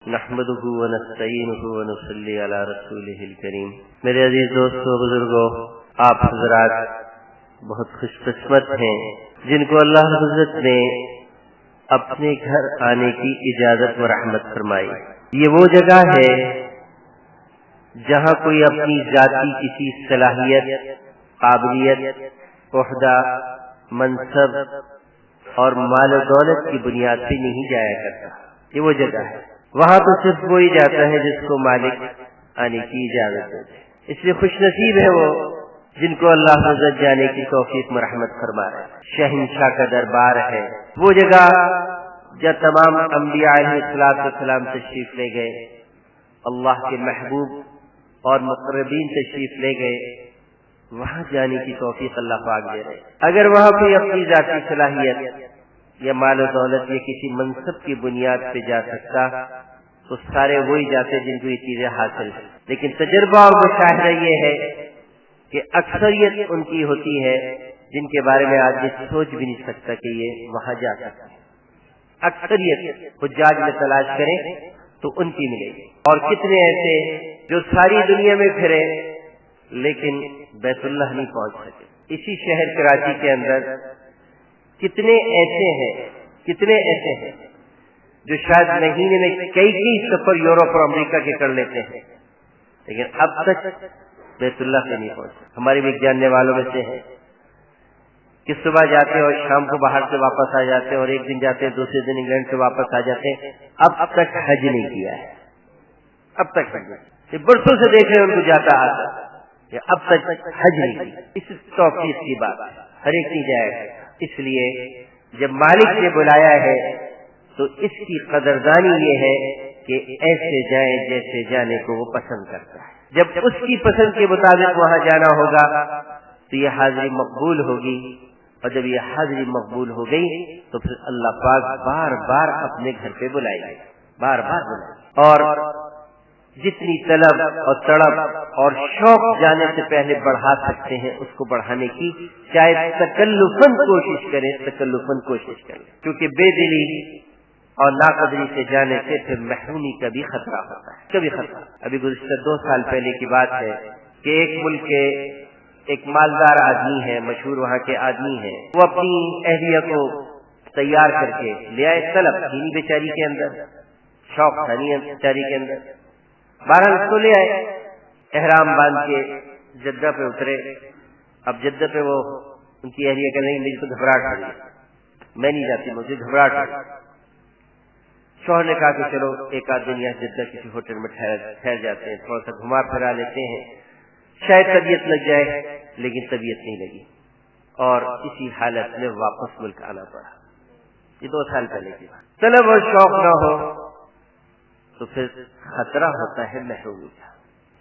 نحمده ونستعینه ونصلی علی رسولہ الکریم۔ میرے عزیز دوستو، بزرگوں، آپ حضرات بہت خوش قسمت ہیں جن کو اللہ رب العزت نے اپنے گھر آنے کی اجازت و رحمت فرمائی۔ یہ وہ جگہ ہے جہاں کوئی اپنی ذاتی کسی صلاحیت، قابلیت، عہدہ، منصب اور مال و دولت کی بنیاد پہ نہیں جایا کرتا۔ یہ وہ جگہ ہے، وہاں تو صرف وہی جاتا ہے جس کو مالک آنے کی اجازت ہے۔ اس لیے خوش نصیب ہے وہ جن کو اللہ عزت جانے کی توفیق مرحمت فرما رہا ہے۔ شہنشاہ کا دربار ہے، وہ جگہ جب تمام انبیاء علیہ السلام تشریف لے گئے، اللہ کے محبوب اور مقربین تشریف لے گئے، وہاں جانے کی توفیق اللہ پاک دے رہے۔ اگر وہاں کوئی اپنی ذاتی صلاحیت یا مال و دولت یا کسی منصب کی بنیاد پہ جا سکتا تو سارے وہی جاتے جن کو یہ چیزیں حاصل ہیں۔ لیکن تجربہ اور مشاہدہ یہ ہے کہ اکثریت ان کی ہوتی ہے جن کے بارے میں آدمی سوچ بھی نہیں سکتا کہ یہ وہاں جا سکتا ہے۔ اکثریت حجاج میں تلاش کریں تو ان کی ملے گی، اور کتنے ایسے جو ساری دنیا میں پھرے لیکن بیت اللہ نہیں پہنچ سکے۔ اسی شہر کراچی کے اندر کتنے ایسے ہیں جو شاید مہینے میں کئی سفر یورپ اور امریکہ کے کر لیتے ہیں لیکن اب تک بیت اللہ پہ نہیں پہنچے۔ ہمارے بھی جاننے والوں میں سے ہیں کہ صبح جاتے ہیں اور شام کو باہر سے واپس آ جاتے ہیں، اور ایک دن جاتے ہیں، دوسرے دن انگلینڈ سے واپس آ جاتے ہیں، اب تک حج نہیں کیا ہے۔ اب تک حج نہیں، برسوں سے دیکھ رہے ہیں ان کو جاتا آتا، اب تک حج نہیں کی۔ اس توفیق کی بات ہے، ہر ایک نہیں جائے گا۔ اس لیے جب مالک نے بلایا ہے تو اس کی قدردانی یہ ہے کہ ایسے جائیں جیسے جانے کو وہ پسند کرتا ہے۔ جب اس کی پسند کے مطابق وہاں جانا ہوگا تو یہ حاضری مقبول ہوگی، اور جب یہ حاضری مقبول ہو گئی تو پھر اللہ پاک بار بار اپنے گھر پہ بلائے گا، بار بار بلائے، اور جتنی طلب اور تڑپ اور شوق جانے سے پہلے بڑھا سکتے ہیں اس کو بڑھانے کی چاہے تکلفاً کوشش کریں، کیونکہ بے دلی اور ناقدری سے جانے سے پھر محرومی کا بھی خطرہ ہوتا ہے، کبھی خطرہ۔ ابھی گزشتہ 2 سال پہلے کی بات ہے کہ ایک ملک کے ایک مالدار آدمی ہے، مشہور وہاں کے آدمی ہے، وہ اپنی اہلیہ کو تیار کر کے لے آئے طلب دینی بیچاری کے اندر، شوق دینی بیچاری کے اندر، بہرحال اس کو لے آئے، احرام باندھ کے جدہ پہ اترے۔ اب جدہ پہ وہ ان کی اہلیہ کہ نہیں، مجھے تو گھبراہٹ ہو رہی ہے، میں نہیں جاتی، مجھے گھبراہٹ ہو رہی ہے۔ شوہر نے کہا کہ چلو ایک آدھ دن یہاں جدہ کسی ہوٹل میں ٹھہر جاتے ہیں، تھوڑا سا گھما پھرا لیتے ہیں، شاید طبیعت لگ جائے، لیکن طبیعت نہیں لگی اور اسی حالت میں واپس ملک آنا پڑا۔ یہ 2 سال پہلے کی بات۔ طلب اور شوق نہ ہو تو پھر خطرہ ہوتا ہے محرومی کا۔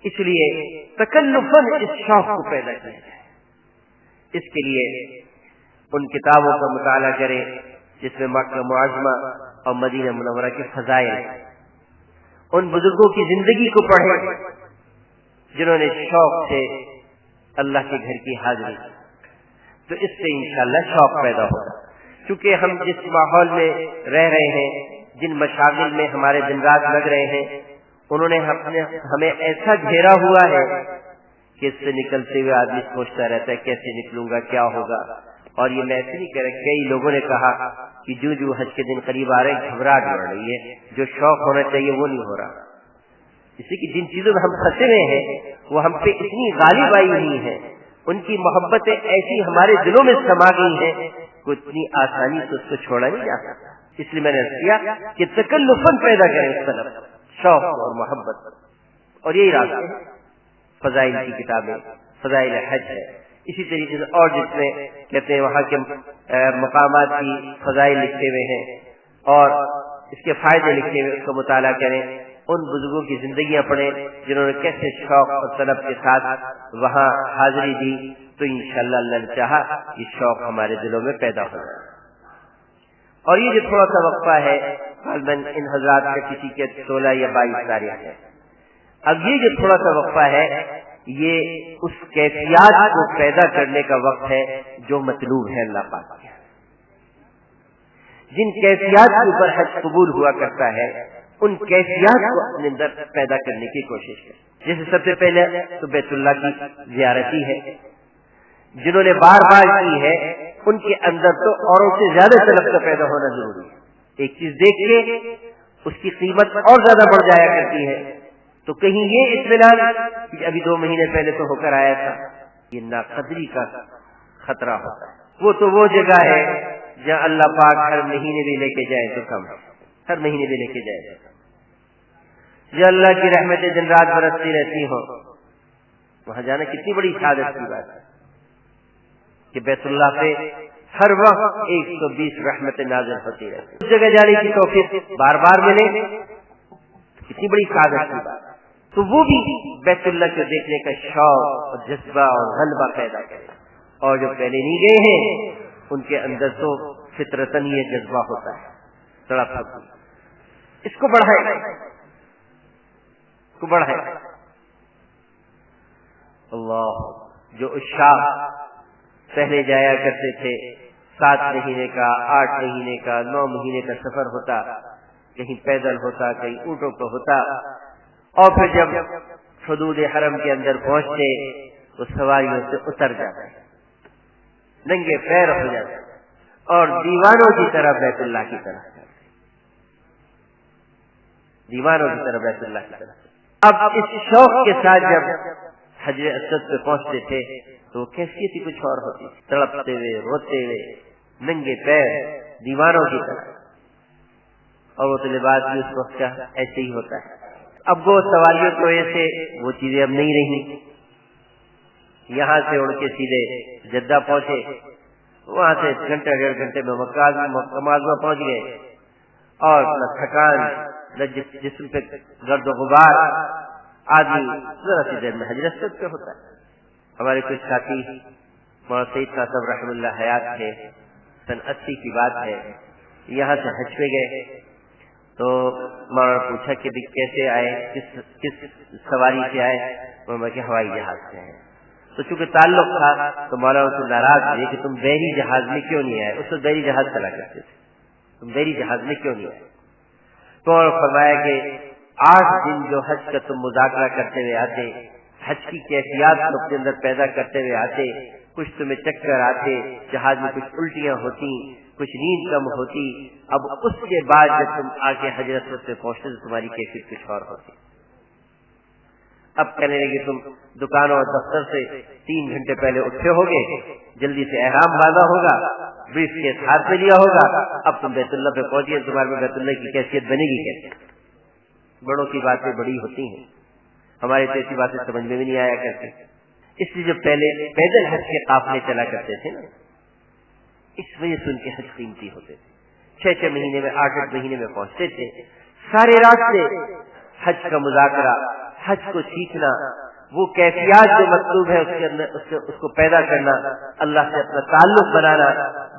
اس لیے تکلفاً اس شوق کو پیدا کیا جائے۔ اس کے لیے ان کتابوں کا مطالعہ کریں جس میں مکہ معظمہ اور مدینہ منورہ کے فضائل، ان بزرگوں کی زندگی کو پڑھیں جنہوں نے شوق سے اللہ کے گھر کی حاضری کی، تو اس سے انشاءاللہ شوق پیدا ہوگا۔ کیونکہ ہم جس ماحول میں رہ رہے ہیں، جن مشاغل میں ہمارے دن رات لگ رہے ہیں، انہوں نے ہمیں ایسا گھیرا ہوا ہے کہ اس سے نکلتے ہوئے آدمی سوچتا رہتا ہے کیسے نکلوں گا، کیا ہوگا۔ اور یہ میں ایسے نہیں کہہ رہا، کئی لوگوں نے کہا کہ جو حج کے دن قریب آ رہے ہیں گھبراہٹ بڑھ رہی ہے، جو شوق ہونا چاہیے وہ نہیں ہو رہا۔ اسی کی جن چیزوں میں ہم پھنسے ہوئے ہیں وہ ہم پہ اتنی غالب آئی ہوئی ہیں، ان کی محبتیں ایسی ہمارے دلوں میں سما گئی ہیں کہ اتنی آسانی سے اس کو چھوڑا نہیں جا سکتا۔ اس لیے میں نے کیا کہ تکلفاً پیدا کریں اس طرف شوق اور محبت، اور یہی راستہ ہے۔ فضائل کی کتابیں، فضائل حج ہے، اسی طریقے سے اور جس میں کہتے ہیں وہاں کے مقامات کی فضائل لکھے ہوئے ہیں اور اس کے فائدے لکھے ہوئے، اس کا مطالعہ کریں۔ ان بزرگوں کی زندگیاں پڑھیں جنہوں نے کیسے شوق اور طلب کے ساتھ وہاں حاضری دی، تو انشاءاللہ اللہ نے چاہا یہ شوق ہمارے دلوں میں پیدا ہو جائے۔ اور یہ جو تھوڑا سا وقفہ ہے غالباً ان حضرات کا کسی کے 16 یا 22 تاریخ ہے، اب یہ جو تھوڑا سا وقفہ ہے یہ اس کیفیات کو پیدا کرنے کا وقت ہے جو مطلوب ہے اللہ پاک کے۔ جن کیفیات کے اوپر حج قبول ہوا کرتا ہے ان کیفیات کو اپنے اندر پیدا کرنے کی کوشش کریں. جیسے سب سے پہلے تو بیت اللہ کی زیارت ہی ہے. جنہوں نے بار بار کی ہے ان کے اندر تو اوروں سے زیادہ طلب کا پیدا ہونا ضروری ہے. ایک چیز دیکھ کے اس کی قیمت اور زیادہ بڑھ جایا کرتی ہے. تو کہیں یہ اطمینان کہ ابھی 2 مہینے پہلے تو ہو کر آیا تھا، یہ ناقدری کا خطرہ ہوتا ہے. وہ جگہ ہے جہاں اللہ پاک ہر مہینے بھی لے کے جائے تو کم، ہر مہینے بھی لے کے جائے تو کم. جو اللہ کی رحمتیں دن رات برستی رہتی ہوں، وہاں جانا کتنی بڑی سعادت کی بات ہے کہ بیت اللہ پہ ہر وقت 120 رحمتیں نازل ہوتی رہتی. اس جگہ جانے کی توفیق بار بار ملے کتنی بڑی سعادت کی بات. تو وہ بھی بیت اللہ کو دیکھنے کا شوق اور جذبہ اور غلبہ پیدا کرے. اور جو پہلے نہیں گئے ہیں ان کے اندر تو فطرتاً یہ جذبہ ہوتا ہے تڑپ. اس کو بڑھائے، اللہ. جو عشاق پہلے جایا کرتے تھے، 7 مہینے کا، 8 مہینے کا، 9 مہینے کا سفر ہوتا، کہیں پیدل ہوتا، کہیں اونٹوں پہ ہوتا، اور پھر جب حدود حرم کے اندر پہنچتے تو سواریوں سے اتر جاتے، ننگے پیر ہو جاتے اور دیوانوں کی طرح بیت اللہ کی طرف بیت اللہ کی طرف. اب اس شوق کے ساتھ جب حجر اسود پہ پہنچتے تھے تو کیفیت ہی کچھ اور ہوتی، تڑپتے ہوئے، روتے ہوئے، ننگے پیر، دیوانوں کی طرح. اور وہ تو لباس بھی اس وقت کا ایسے ہی ہوتا ہے. اب وہ سواریوں کی وجہ سے وہ چیزیں اب نہیں رہی. یہاں سے اڑ کے سیدھے جدہ پہنچے، وہاں سے گھنٹہ 1.5 گھنٹے میں مکہ میں پہنچ گئے، اور نہ تھکان نہ جسم پہ گرد و غبار، آدمی ذرا سی دیر میں حجر اسود پہ ہوتا ہے. ہمارے کچھ ساتھی مولانا سعید صاحب رحم اللہ حیات تھے، سن 80 کی بات ہے، یہاں سے حج پہ گئے تو مولانا پوچھا کہ کیسے آئے، کس سواری سے آئے؟ میں کہ ہوائی جہاز سے آئے. تو چونکہ تعلق تھا تو مولانا تو ناراض ہوئے کہ تم بحری جہاز میں کیوں نہیں آئے. اس وقت بحری جہاز چلا کرتے تھے، تم بحری جہاز میں کیوں نہیں آئے؟ تو فرمایا کہ 8 دن جو حج کا تم مذاکرہ کرتے ہوئے آتے، حج کی کیفیات کو اپنے اندر پیدا کرتے ہوئے آتے، کچھ تمہیں چکر آتے، جہاز میں کچھ الٹیاں ہوتی، کچھ نیند کم ہوتی. اب اس کے بعد جب تم آ کے حجر اسود سے پہنچتے تو تمہاری کیفیت کچھ اور ہوتی. اب کہنے لگے تم دکانوں اور دفتر سے 3 گھنٹے پہلے اٹھے ہوگے، جلدی سے احرام باندھا ہوگا، بریف کیس ہاتھ میں لیا ہوگا، اب تم بیت اللہ پہ پہنچیے، تمہارے میں بیت اللہ کی کیفیت بنے گی کیسے؟ بڑوں کی باتیں بڑی ہوتی ہیں، ہمارے تو ایسی باتیں سمجھ میں بھی نہیں آیا کرتی. اس لیے جو پہلے پیدل حج کے قافلے چلا کرتے تھے نا، اس وجہ سے ان کے حج قیمتی ہوتے تھے. 6 مہینے میں، 8 مہینے میں پہنچتے تھے. سارے راستے حج کا مذاکرہ، حج کو سیکھنا، وہ کیفیات جو مطلوب ہے اس کے اندر اس کو پیدا کرنا، اللہ سے اپنا تعلق بنانا،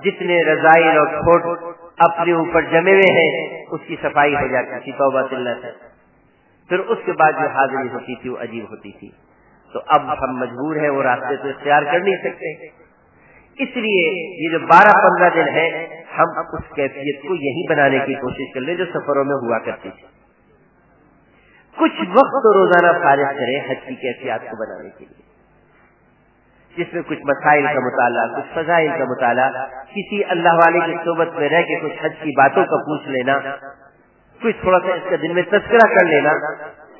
جتنے رذائل اور کھوٹ اپنے اوپر جمے ہوئے ہیں اس کی صفائی ہو جاتی تھی توبہ اللہ سے. پھر اس کے بعد جو حاضری ہوتی تھی وہ عجیب ہوتی تھی. تو اب ہم مجبور ہیں وہ راستے تو اختیار کر نہیں سکتے، اس لیے یہ جو 12-15 دن ہے ہم اس کیفیت کو یہی بنانے کی کوشش کر لیں جو سفروں میں ہوا کرتی تھی. کچھ وقت تو روزانہ فارغ کریں حج کی کیفیات کو بنانے کے لیے، جس میں کچھ مسائل کا مطالعہ، کچھ فضائل کا مطالعہ، کسی اللہ والے کی صحبت میں رہ کے کچھ حج کی باتوں کا پوچھ لینا، کچھ تھوڑا سا اس کا دن میں تذکرہ کر لینا.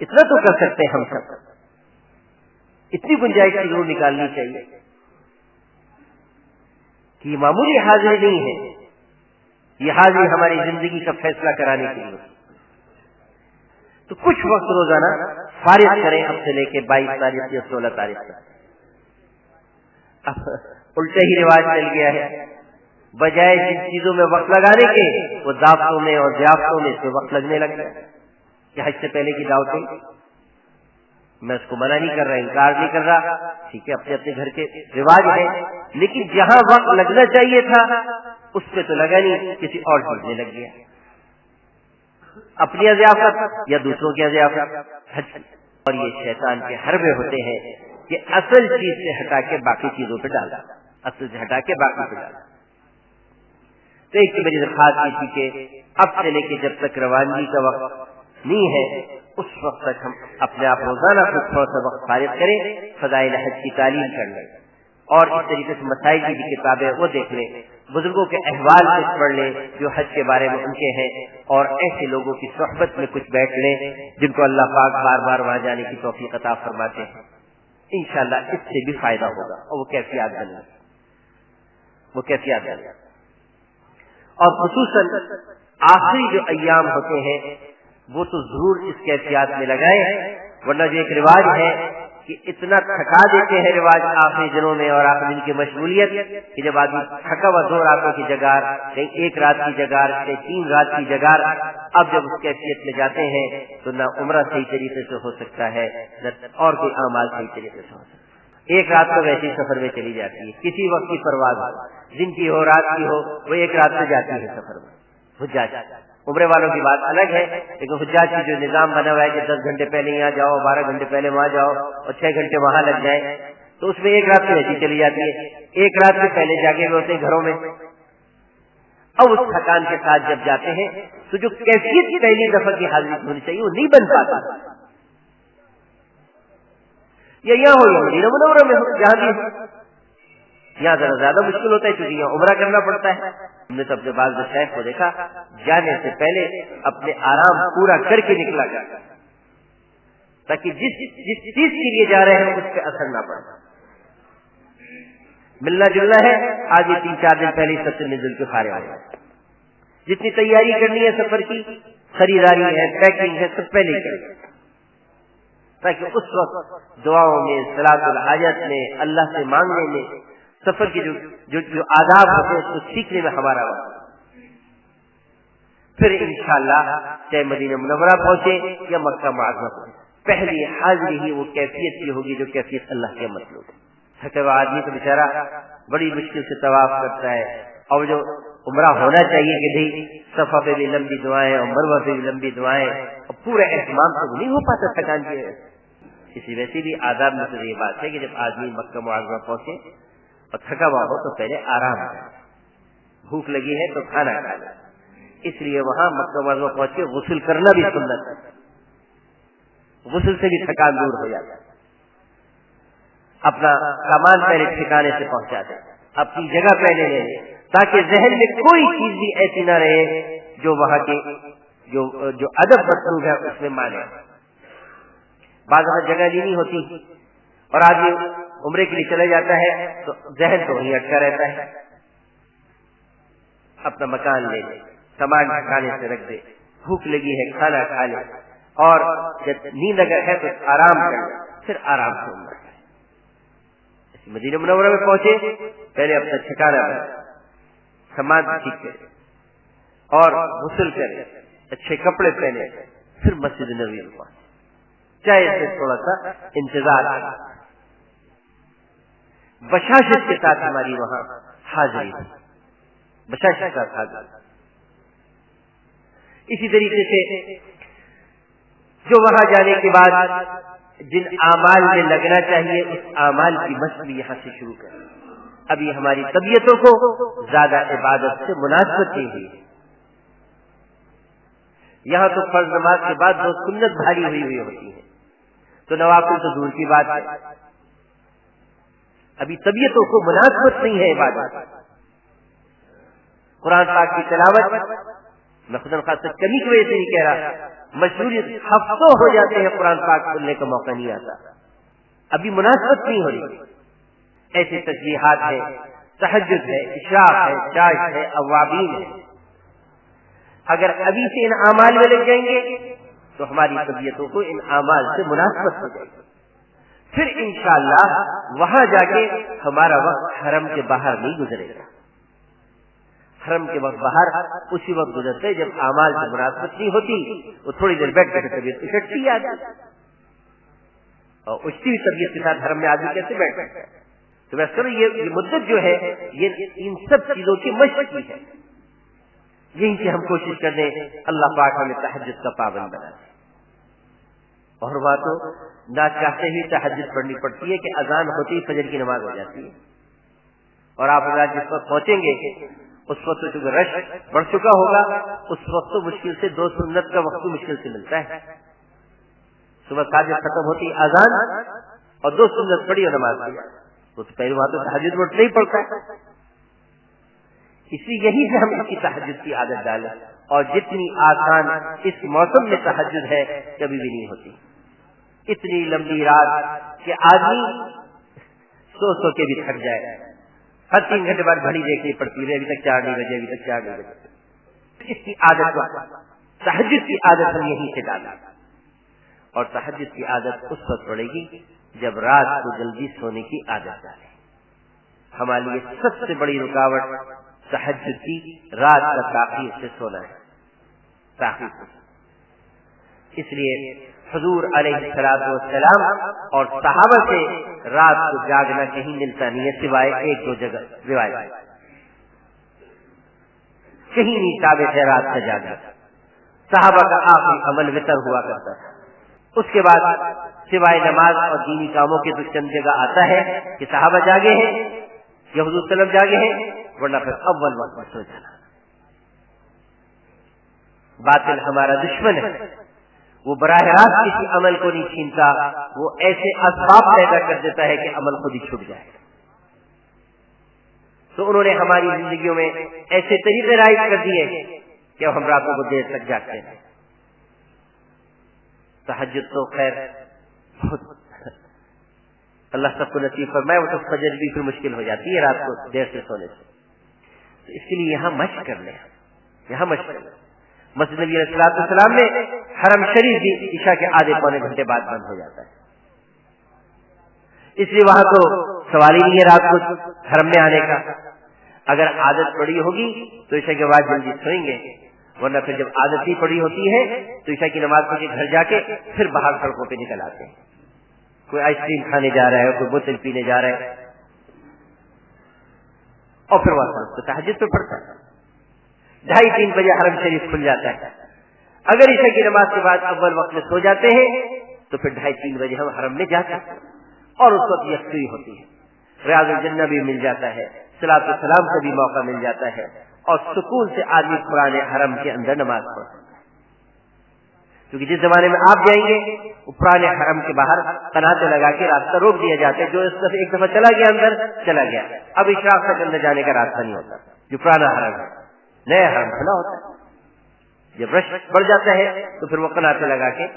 اتنا تو کر سکتے ہیں ہم سب، اتنی گنجائش ضرور نکالنی چاہیے کہ یہ معمولی حاضری نہیں ہے، یہ حاضری ہماری زندگی کا فیصلہ کرانے کے لیے. تو کچھ وقت روزانہ فارغ کریں اب سے لے کے 22 تاریخ یا 16 تاریخ تک. الٹا ہی رواج چل گیا ہے، بجائے جن چیزوں میں وقت لگانے کے وہ دعوتوں میں اور ضیافتوں میں سے وقت لگنے لگ گیا. کہ حج سے پہلے کی دعوتیں، میں اس کو منع نہیں کر رہا، انکار نہیں کر رہا، ٹھیک ہے اپنے اپنے گھر کے رواج ہے، لیکن جہاں وقت لگنا چاہیے تھا اس پہ تو لگا نہیں، کسی اور چیز میں لگ گیا، اپنی ضیافت یا دوسروں کی ضیافت. اور یہ شیطان کے حربے ہوتے ہیں کہ اصل چیز سے ہٹا کے باقی چیزوں پہ ڈالا، اصل سے ہٹا کے باقی پہ ڈالا. تو ایک تو میری درخواست یہ تھی کہ اب سے لے کے جب تک روانگی کا وقت نہیں ہے اس وقت تک ہم اپنے آپ روزانہ کچھ تھوڑا سا وقت فارغ کریں فضائل حج کی تعلیم کر لیں اور اس طریقے سے مسائل کی کتابیں وہ دیکھ لیں, بزرگوں کے احوال کچھ پڑھ لیں جو حج کے بارے میں ان کے ہیں, اور ایسے لوگوں کی صحبت میں کچھ بیٹھ لیں جن کو اللہ پاک بار بار وہاں جانے کی توفیق عطا فرماتے ہیں. انشاءاللہ اس سے بھی فائدہ ہوگا اور وہ کیفیات بنے اور خصوصاً آخری جو ایام ہوتے ہیں وہ تو ضرور اس کیفیات میں لگائیں, ورنہ جو ایک رواج ہے کہ اتنا تھکا دیتے ہیں رواج آخری دنوں میں اور آخری دن کی مشغولیت کہ جب آدمی تھکا ہوا 2 راتوں کی جگہ, کہیں 1 رات کی جگہ, کہیں 3 رات کی جگہ, اب جب اس کیفیت میں جاتے ہیں تو نہ عمرہ صحیح طریقے سے ہو سکتا ہے نہ اور کوئی اعمال صحیح طریقے سے ہو سکتا ہے. 1 رات تو ویسے سفر میں چلی جاتی ہے, کسی وقت کی پرواز ہو, دن کی ہو رات کی ہو, وہ 1 رات میں جاتی ہے سفر میں. حجاج عمرے والوں کی بات الگ ہے, لیکن حجاج کی جو نظام بنا ہوا ہے کہ 10 گھنٹے پہلے یہاں جاؤ, 12 گھنٹے پہلے وہاں جاؤ اور 6 گھنٹے وہاں لگ جائیں, تو اس میں 1 رات تو ایسی چلی جاتی ہے. 1 رات سے پہلے جاگے ہوئے ہوتے ہیں گھروں میں. اب اس تھکان کے ساتھ جب جاتے ہیں تو جو کیفیت کی پہلی دفعہ کی حاضری ہونی چاہیے وہ نہیں بن پاتا. یا یہاں ہو یا مدینہ منورہ میں ہو, جہاں بھی ہو, یہاں ذرا زیادہ مشکل ہوتا ہے کیونکہ یہاں عمرہ کرنا پڑتا ہے. ہم نے تو اپنے بعض مشائخ کو دیکھا جانے سے پہلے اپنے آرام پورا کر کے نکلا جاتا تاکہ جس چیز کے لیے جا رہے ہیں اس پہ اثر نہ پڑے. ملنا جلنا ہے, آج 3-4 دن پہلے سب سے مل جل کے فارغ ہو جائے. جتنی تیاری کرنی ہے سفر کی, خریداری ہے, پیکنگ ہے, سب پہلے کریں تاکہ اس وقت دعاؤں میں, صلاۃ الحاجت میں, اللہ سے مانگنے میں, سفر کے جو آداب ہوتے ہیں اس کو سیکھنے میں ہمارا وقت. پھر انشاءاللہ چاہے مدینہ منورہ پہنچے یا مکہ معظمہ پہنچے, پہلی حاضری ہی وہ کیفیت کی ہوگی جو کیفیت اللہ کے مطلوب ہے. تھکا ہوا آدمی تو بیچارہ بڑی مشکل سے طواف کرتا ہے, اور جو عمرہ ہونا چاہیے کہ بھائی صفا پہ بھی لمبی دعائیں اور مروہ پہ بھی لمبی دعائیں, اور پورا اہتمام تو نہیں ہو پاتا تھکان کی وجہ سے. اسی ویسے بھی آداب میں سے یہ بات ہے کہ جب آدمی مکہ معظمہ پہنچے اور تھکا ہوا ہو تو پہلے آرام کرے, بھوک لگی ہے تو کھانا کھا لے. اس لیے وہاں مکہ معظمہ پہنچ کے غسل کرنا بھی سنت ہے, غسل سے بھی تھکان دور ہو جاتا ہے. اپنا سامان پہلے ٹھکانے سے پہنچا دیں, اپنی جگہ پہلے لے لیں تاکہ ذہن میں کوئی چیز بھی ایسی نہ رہے جو وہاں کے جو ادب مطلوب ہے اس میں مانے. بعض وقت جگہ لینی ہوتی اور آدمی عمرے کے لیے چلا جاتا ہے تو ذہن تو وہیں اٹکا رہتا ہے. اپنا مکان لے لے, سامان ٹھکانے سے رکھ دے, بھوک لگی ہے کھانا کھا لے, اور جب نیند اگر ہے تو آرام کر لے, پھر آرام سے عمرہ کرے. مدینہ منورہ میں پہنچے پہلے اپنا ٹھکانا بنا, سامان ٹھیک کرے اور غسل کرے, اچھے کپڑے پہنے, پھر مسجد نبوی میں پہنچے. چاہے اس میں تھوڑا سا انتظار ہے, بشاشت کے ساتھ ہماری وہاں حاضری, بشاشت کے ساتھ حاضری. اسی طریقے سے جو وہاں جانے کے بعد جن اعمال میں لگنا چاہیے اس اعمال کی مشق بھی یہاں سے شروع کریں. ابھی ہماری طبیعتوں کو زیادہ عبادت سے مناسبت نہیں ہوئی. یہاں تو فرض نماز کے بعد 2 سنت بھاری ہوئی ہوتی ہیں, تو نوافل تو دور کی بات ہے. ابھی طبیعتوں کو مناسبت نہیں ہے عبادت. قرآن پاک کی تلاوت میں خدا خاص کمی کی وجہ سے نہیں کہہ رہا, مشہوری ہفتوں ہو جاتے ہیں قرآن پاک سننے کا موقع نہیں آتا, ابھی مناسبت نہیں ہو رہی. ایسے تسبیحات ہیں, تہجد ہے, اشراق ہے, چاش ہے, اوابین ہے. اگر ابھی سے ان اعمال میں لگ جائیں گے تو ہماری طبیعتوں کو ان اعمال سے مناسبت ہو جائے گی. پھر انشاءاللہ وہاں جا کے ہمارا وقت حرم کے باہر نہیں گزرے گا. حرم کے وقت باہر اسی وقت گزرتے جب اعمال سے مناسبت نہیں ہوتی, وہ تھوڑی دیر بیٹھ کر طبیعت اچھتی ہے آدمی, اور اچھتی ہوئی طبیعت کے ساتھ حرم میں آدمی کیسے بیٹھ سکتا ہے. تو میں سر یہ مدت جو ہے یہ ان سب چیزوں کی مشق کی ہے. یہیں سے ہم کوشش کر دیں اللہ پاک ہمیں تہجد کا پابند بنا دے. اور وہاں تو نہ چاہتے ہی تہجد پڑھنی پڑتی ہے کہ اذان ہوتی ہی فجر کی نماز ہو جاتی ہے, اور آپ اگر جس وقت پہنچیں گے اس وقت تو چونکہ رش بڑھ چکا ہوگا، اس وقت تو مشکل سے 2 سنت کا وقت مشکل سے ملتا ہے. صبح فجر ختم ہوتی اذان اور 2 سنت پڑھی اور نماز پڑھی، تو پہلی بات تو تہجد وقت نہیں پڑتا ہے. اسی یہی سے ہم اس کی تہجد کی عادت ڈالیں، اور جتنی آسان اس موسم میں تہجد ہے کبھی بھی نہیں ہوتی. اتنی لمبی رات کہ آدمی سو کے بھی تھک جائے، ہر 3 گھنٹے بعد گھڑی دیکھنی پڑتی ہے، ابھی تک 4 نہیں بجے، ابھی تک 4 نہیں بجے. اس کی عادت تہجد کی عادت ہم یہیں سے ڈالیں، اور تہجد کی عادت اس وقت پڑے گی جب رات کو جلدی سونے کی عادت ڈالیں. ہمارے لیے سب سے بڑی رکاوٹ تہجد کی رات کا تاخیر سے سونا ہے، تاخیر سے. اس لیے حضور علیہ الصلوۃ والسلام اور صحابہ سے رات کو جاگنا کہیں ملتا نہیں ہے سوائے 1-2 جگہ روایت، کہیں نہیں ثابت ہے رات کا جاگنا. صحابہ کا آخری عمل وتر ہوا کرتا ہے. اس کے بعد سوائے نماز اور دینی کاموں کے تو چند جگہ آتا ہے کہ صحابہ جاگے ہیں یا حضور صلی اللہ علیہ وسلم جاگے ہیں، ورنہ پھر اول وقت میں سو جانا. باطل ہمارا دشمن ہے، وہ براہ راست کسی عمل کو نہیں چھینتا، وہ ایسے اسباب پیدا کر دیتا ہے کہ عمل خود ہی چھوٹ جائے. تو انہوں نے ہماری زندگیوں میں ایسے طریقے رائج کر دیے کہ ہم راتوں کو دیر تک جاگتے ہیں. تہجد تو خیر بہت اللہ سب کو نصیب فرمائے، وہ تو فجر بھی پھر مشکل ہو جاتی ہے رات کو دیر سے سونے سے. تو اس کے لیے یہاں مشق کر لیں، یہاں مشق کر لیں. مسجد نبی علیہ السلام میں حرم شریف بھی عشاء کے آدھے پونے گھنٹے بعد بند ہو جاتا ہے، اس لیے وہاں تو سوال ہی نہیں ہے رات کو حرم میں آنے کا. اگر عادت پڑی ہوگی تو عشاء کے بعد جلدی سوئیں گے، ورنہ پھر جب عادت ہی پڑی ہوتی ہے تو عشاء کی نماز پڑھ کے گھر جا کے پھر باہر سڑکوں پہ نکل آتے ہیں. کوئی آئس کریم کھانے جا رہا ہے، کوئی بوتل پینے جا رہا ہے، اور پھر وہاں تو تہجد پہ پڑتا ہے. 2:30-3 بجے حرم شریف کھل جاتا ہے. اگر عشاء کی نماز کے بعد اول وقت میں سو جاتے ہیں تو پھر 2:30-3 بجے ہم حرم میں جاتے ہیں، اور اس وقت یکسوئی ہوتی ہے. ریاض الجنہ بھی مل جاتا ہے، صلاۃ السلام کا بھی موقع مل جاتا ہے، اور سکون سے آدمی قرآن حرم کے اندر نماز پڑھ سکتا ہے. کیونکہ جس زمانے میں آپ جائیں گے وہ پرانے حرم کے باہر قناتے لگا کے راستہ روک دیا جاتا ہے. جو اس دفعہ ایک دفعہ چلا گیا اندر چلا گیا، اب اشراق تک اندر جانے کا راستہ نہیں ہوتا. جو پرانا حرم ہے، نیا حرم کھلا ہوتا ہے. جب رش بڑھ جاتا ہے تو پھر وہ قناتے لگا کے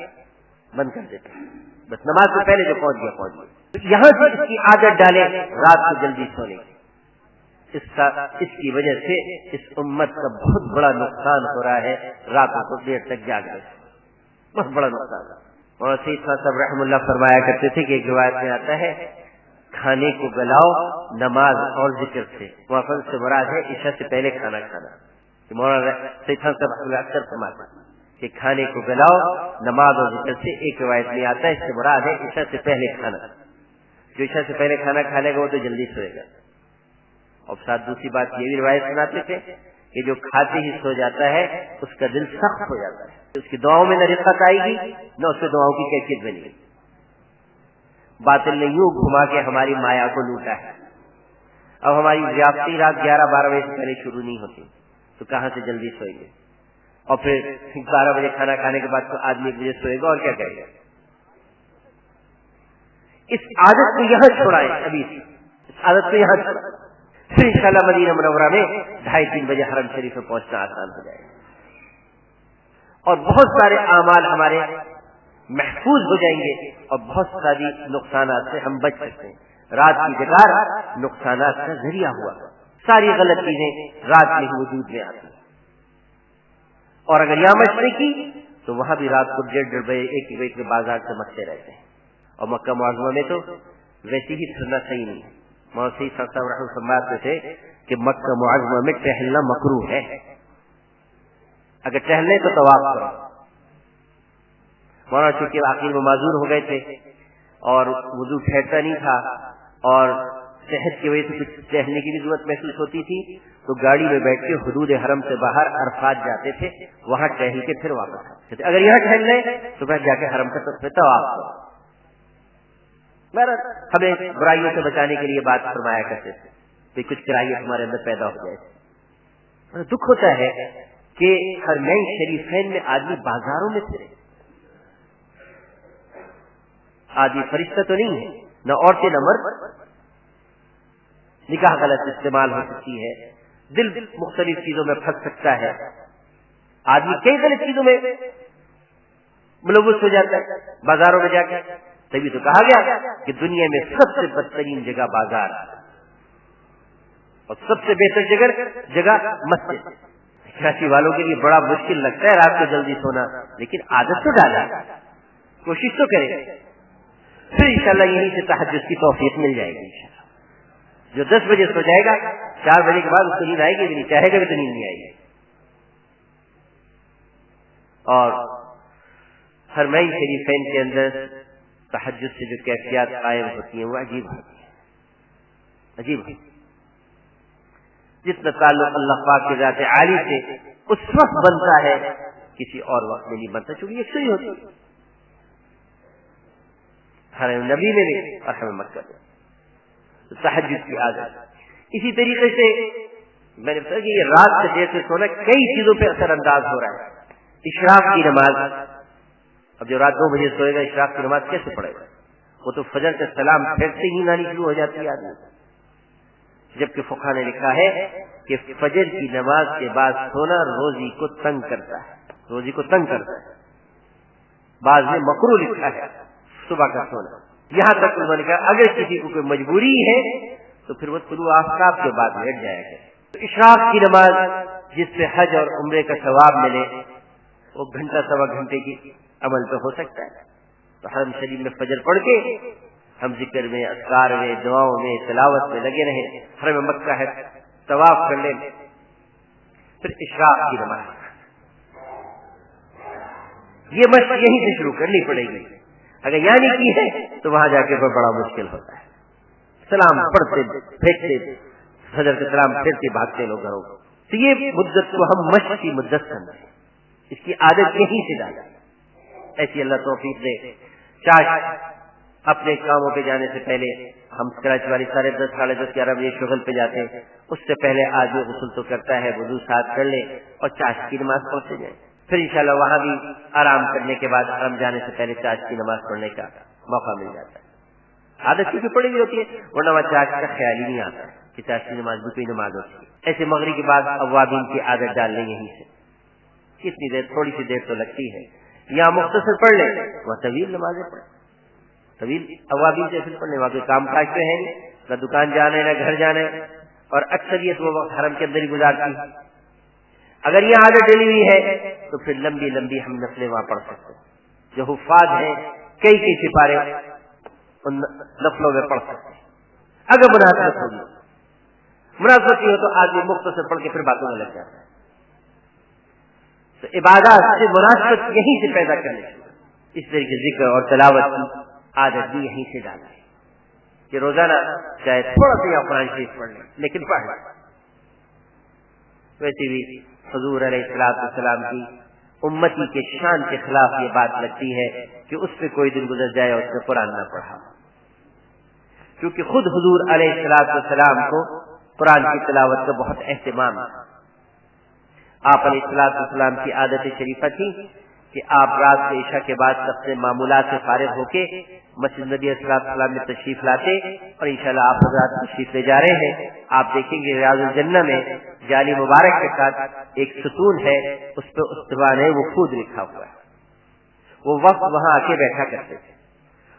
بند کر دیتے ہیں، بس نماز سے پہلے جو پہنچ گیا پہنچ گیا. یہاں سے اس کی عادت ڈالیں رات کو جلدی سونے کی. اس کی وجہ سے اس امت کا بہت بڑا نقصان ہو رہا ہے، راتوں کو دیر تک جاگ رہے، بہت بڑا نقصان. اور سید صاحب رحم اللہ فرمایا کرتے تھے کہ ایک روایت میں آتا ہے کھانے کو گلاؤ نماز اور ذکر سے. وفن سے مراد ہے عشاء سے پہلے کھانا کھانا. مولانا سید صاحب اکثر فرماتے کہ کھانے کو گلاؤ نماز اور ذکر سے. ایک روایت میں آتا ہے اس سے مراد ہے عشاء سے پہلے کھانا. جو عشاء سے پہلے کھانا کھا لے گا وہ تو جلدی سوئے گا. اور ساتھ دوسری بات یہ بھی روایت سناتے تھے کہ جو کھاتے ہی سو جاتا ہے اس کا دل سخت ہو جاتا ہے، اس کی دعاؤں میں نہ رقت آئے گی نہ اس سے دعاؤں کی کیفیت بنے گی. باطل نے یوں گھما کے ہماری مایا کو لوٹا ہے. اب ہماری ضیافتی رات 11-12 بجے سے پہلے شروع نہیں ہوتی تو کہاں سے جلدی سوئیں گے. اور پھر 12 بجے کھانا کھانے کے بعد تو آدمی 1 بجے سوئے گا اور کیا کرے گا. اس عادت کو یہاں چھوڑائیں، ابھی اس عادت کو یہاں چھوڑائیں، پھر انشاءاللہ مدینہ منورہ میں 2:30-3 بجے حرم شریف میں پہنچنا آسان ہو جائے گا، اور بہت سارے اعمال ہمارے محفوظ ہو جائیں گے، اور بہت ساری نقصانات سے ہم بچ سکتے ہیں. رات کی بیدار نقصانات کا ذریعہ ہوا، ساری غلط چیزیں رات میں ہی وجود میں آتی ہیں. اور اگر یہاں مشورے کی تو وہاں بھی رات کو 1:30 بجے 1 بجے کے بازار چمکتے رہتے ہیں. اور مکہ معظمہ میں تو ویسے ہی پھرنا صحیح نہیں ہے. مولانا سید صاحب رحمۃ اللہ فرماتے تھے کہ مکہ معظمہ میں ٹہلنا مکروہ ہے. اگر ٹہلنے تو طواف کرو. مولانا چونکہ آخر میں معذور ہو گئے تھے اور وضو ٹھہرتا نہیں تھا اور صحت کی وجہ سے کچھ ٹہلنے کی بھی ضرورت محسوس ہوتی تھی تو گاڑی میں بیٹھ کے حدود حرم سے باہر عرفات جاتے تھے، وہاں ٹہل کے پھر واپس آتے تھے. اگر یہاں ٹہل لیں تو پھر جا کے حرم کا طواف کرو. ہمیں برائیوں سے بچانے کے لیے بات فرمایا کرتے تھے کہ کچھ کرائیت ہمارے اندر پیدا ہو جائے. دکھ ہوتا ہے کہ حرمین شریفین میں آدمی بازاروں میں پھرے. آدمی فرشتہ تو نہیں ہے، نہ عورتیں نہ مرد. نکاح غلط استعمال ہو سکتی ہے، دل مختلف چیزوں میں پھنس سکتا ہے، آدمی کئی غلط چیزوں میں ملوث ہو جاتا ہے بازاروں میں جا کے. تبھی تو کہا گیا کہ دنیا میں سب سے بدترین جگہ بازار اور سب سے بہتر جگہ مسجد. کراچی والوں کے لیے بڑا مشکل لگتا ہے رات کو جلدی سونا، لیکن عادت تو ڈالا، کوشش تو کرے. پھر انشاءاللہ یہیں سے تہجد کی توفیق مل جائے گی. انشاءاللہ جو 10 بجے سو جائے گا 4 بجے کے بعد اس کو نیند آئے گی بھی نہیں، چاہے گا بھی تو نیند نہیں آئے گی. اور حرمین شریفین کے اندر تہجد سے جو کیفیات قائم ہوتی ہیں وہ عجیب ہوتی ہیں، عجیب ہوتی ہیں. جتنا تعلق اللہ پاک کے ذات عالی سے اس وقت بنتا ہے، کسی اور وقت میں نہیں بنتا، چونکہ یکسوئی ہوتی ہے حرم نبی میں بھی اور حرم مکہ میں. تہجد کی عادت اسی طریقے سے میں نے بتایا کہ یہ رات سے دیر سے سونا کئی چیزوں پہ اثر انداز ہو رہا ہے. اشراق کی نماز، اب جو رات 2 بجے سوئے گا اشراق کی نماز کیسے پڑھے گا؟ وہ تو فجر کے سلام پھیرتے ہی آنی شروع ہو جاتی ہے آدمی. جبکہ فقہ نے لکھا ہے کہ فجر کی نماز کے بعد سونا روزی کو تنگ کرتا ہے، روزی کو تنگ کرتا ہے. بعض نے مکروہ لکھا ہے صبح کا سونا. یہاں تک انہوں نے کہا اگر کسی کو کوئی مجبوری ہے تو پھر وہ طلوع آفتاب کے بعد لیٹ جائے گا. اشراق کی نماز جس سے حج اور عمرے کا ثواب ملے وہ گھنٹہ سوا گھنٹے کی عمل تو ہو سکتا ہے. تو حرم شریف میں فجر پڑھ کے ہم ذکر میں، اذکار میں، دعاؤں میں، تلاوت میں لگے رہیں. حرم مکہ ہے طواف کر لیں. پھر اشراق کی نماز، یہ مشق یہیں سے شروع کرنی پڑے گی. اگر یہاں نہیں کی ہے تو وہاں جا کے بڑا مشکل ہوتا ہے. سلام پڑھتے پھینکتے، فجر کے سلام پھرتے بھاگتے لوگ گھروں کو. تو یہ مدت کو ہم مشق کی مدت سمجھیں، اس کی عادت یہیں سے ڈالیں. ایسی اللہ توفیق دے. چاش اپنے کاموں پہ جانے سے پہلے، ہم کراچی والی 10:30 ساڑھے 10 11 بجے شغل پہ جاتے ہیں، اس سے پہلے آدمی غسل تو کرتا ہے، وضو ساتھ کر لے اور چاش کی نماز پڑھتے جائیں. پھر انشاءاللہ وہاں بھی آرام کرنے کے بعد حرم جانے سے پہلے چاش کی نماز پڑھنے کا موقع مل جاتا ہے. عادت کیونکہ پڑی ہوئی ہوتی ہے، ورنہ وہاں چاش کا خیال ہی نہیں آتا کہ چاش کی نماز بھی کوئی نماز ہوتی ہے. ایسے مغرب کے بعد اوابین کی عادت ڈال لیں یہیں سے. کتنی دیر؟ تھوڑی سی دیر تو لگتی ہے. یا مختصر پڑھ لیں، وہ طویل نمازیں پڑھیں، طویل اوابین سے پھر پڑھنے. وہاں کوئی کام کاج پہ ہے نہ دکان جانا ہے نہ گھر جانا ہے، اور اکثریت وہ وقت حرم کے اندر ہی گزارتی ہے. اگر یہ عادت ڈلی ہوئی ہے تو پھر لمبی لمبی ہم نفلیں وہاں پڑھ سکتے ہیں. جو حفاظ ہیں کئی سپارے ان نفلوں میں پڑھ سکتے ہیں. اگر مناسبت ہوگی، مناسبت ہو تو آدمی مختصر پڑھ کے پھر باتوں میں لگ جاتا ہے. تو عبادات سے مناسبت یہیں سے پیدا کرنے. اس طرح کے ذکر اور تلاوت کی عادت بھی یہیں سے ڈالنا ہے کہ روزانہ چاہے تھوڑا سا یا قرآن شریف پڑھ لیں لیکن پڑھ لیں. ویسے بھی حضور علیہ السلام کی امتی کے شان کے خلاف یہ بات لگتی ہے کہ اس پہ کوئی دن گزر جائے اور اس نے قرآن نہ پڑھا، کیونکہ خود حضور علیہ السلام کو قرآن کی تلاوت کا بہت اہتمام ہے. آپ علیہ السلام کی عادت شریفہ تھی کہ آپ رات کے عشاء کے بعد اپنے معمولات سے فارغ ہو کے مسجد نبی علیہ السلام میں تشریف لاتے، اور انشاءاللہ آپ حضرات تشریف لے جا رہے ہیں. آپ دیکھیں گے ریاض الجنہ میں جعلی مبارک کے ساتھ ایک ستون ہے، اس پہ استوان وفود لکھا ہوا ہے. وہ وقت وہاں آ کے بیٹھا کرتے تھے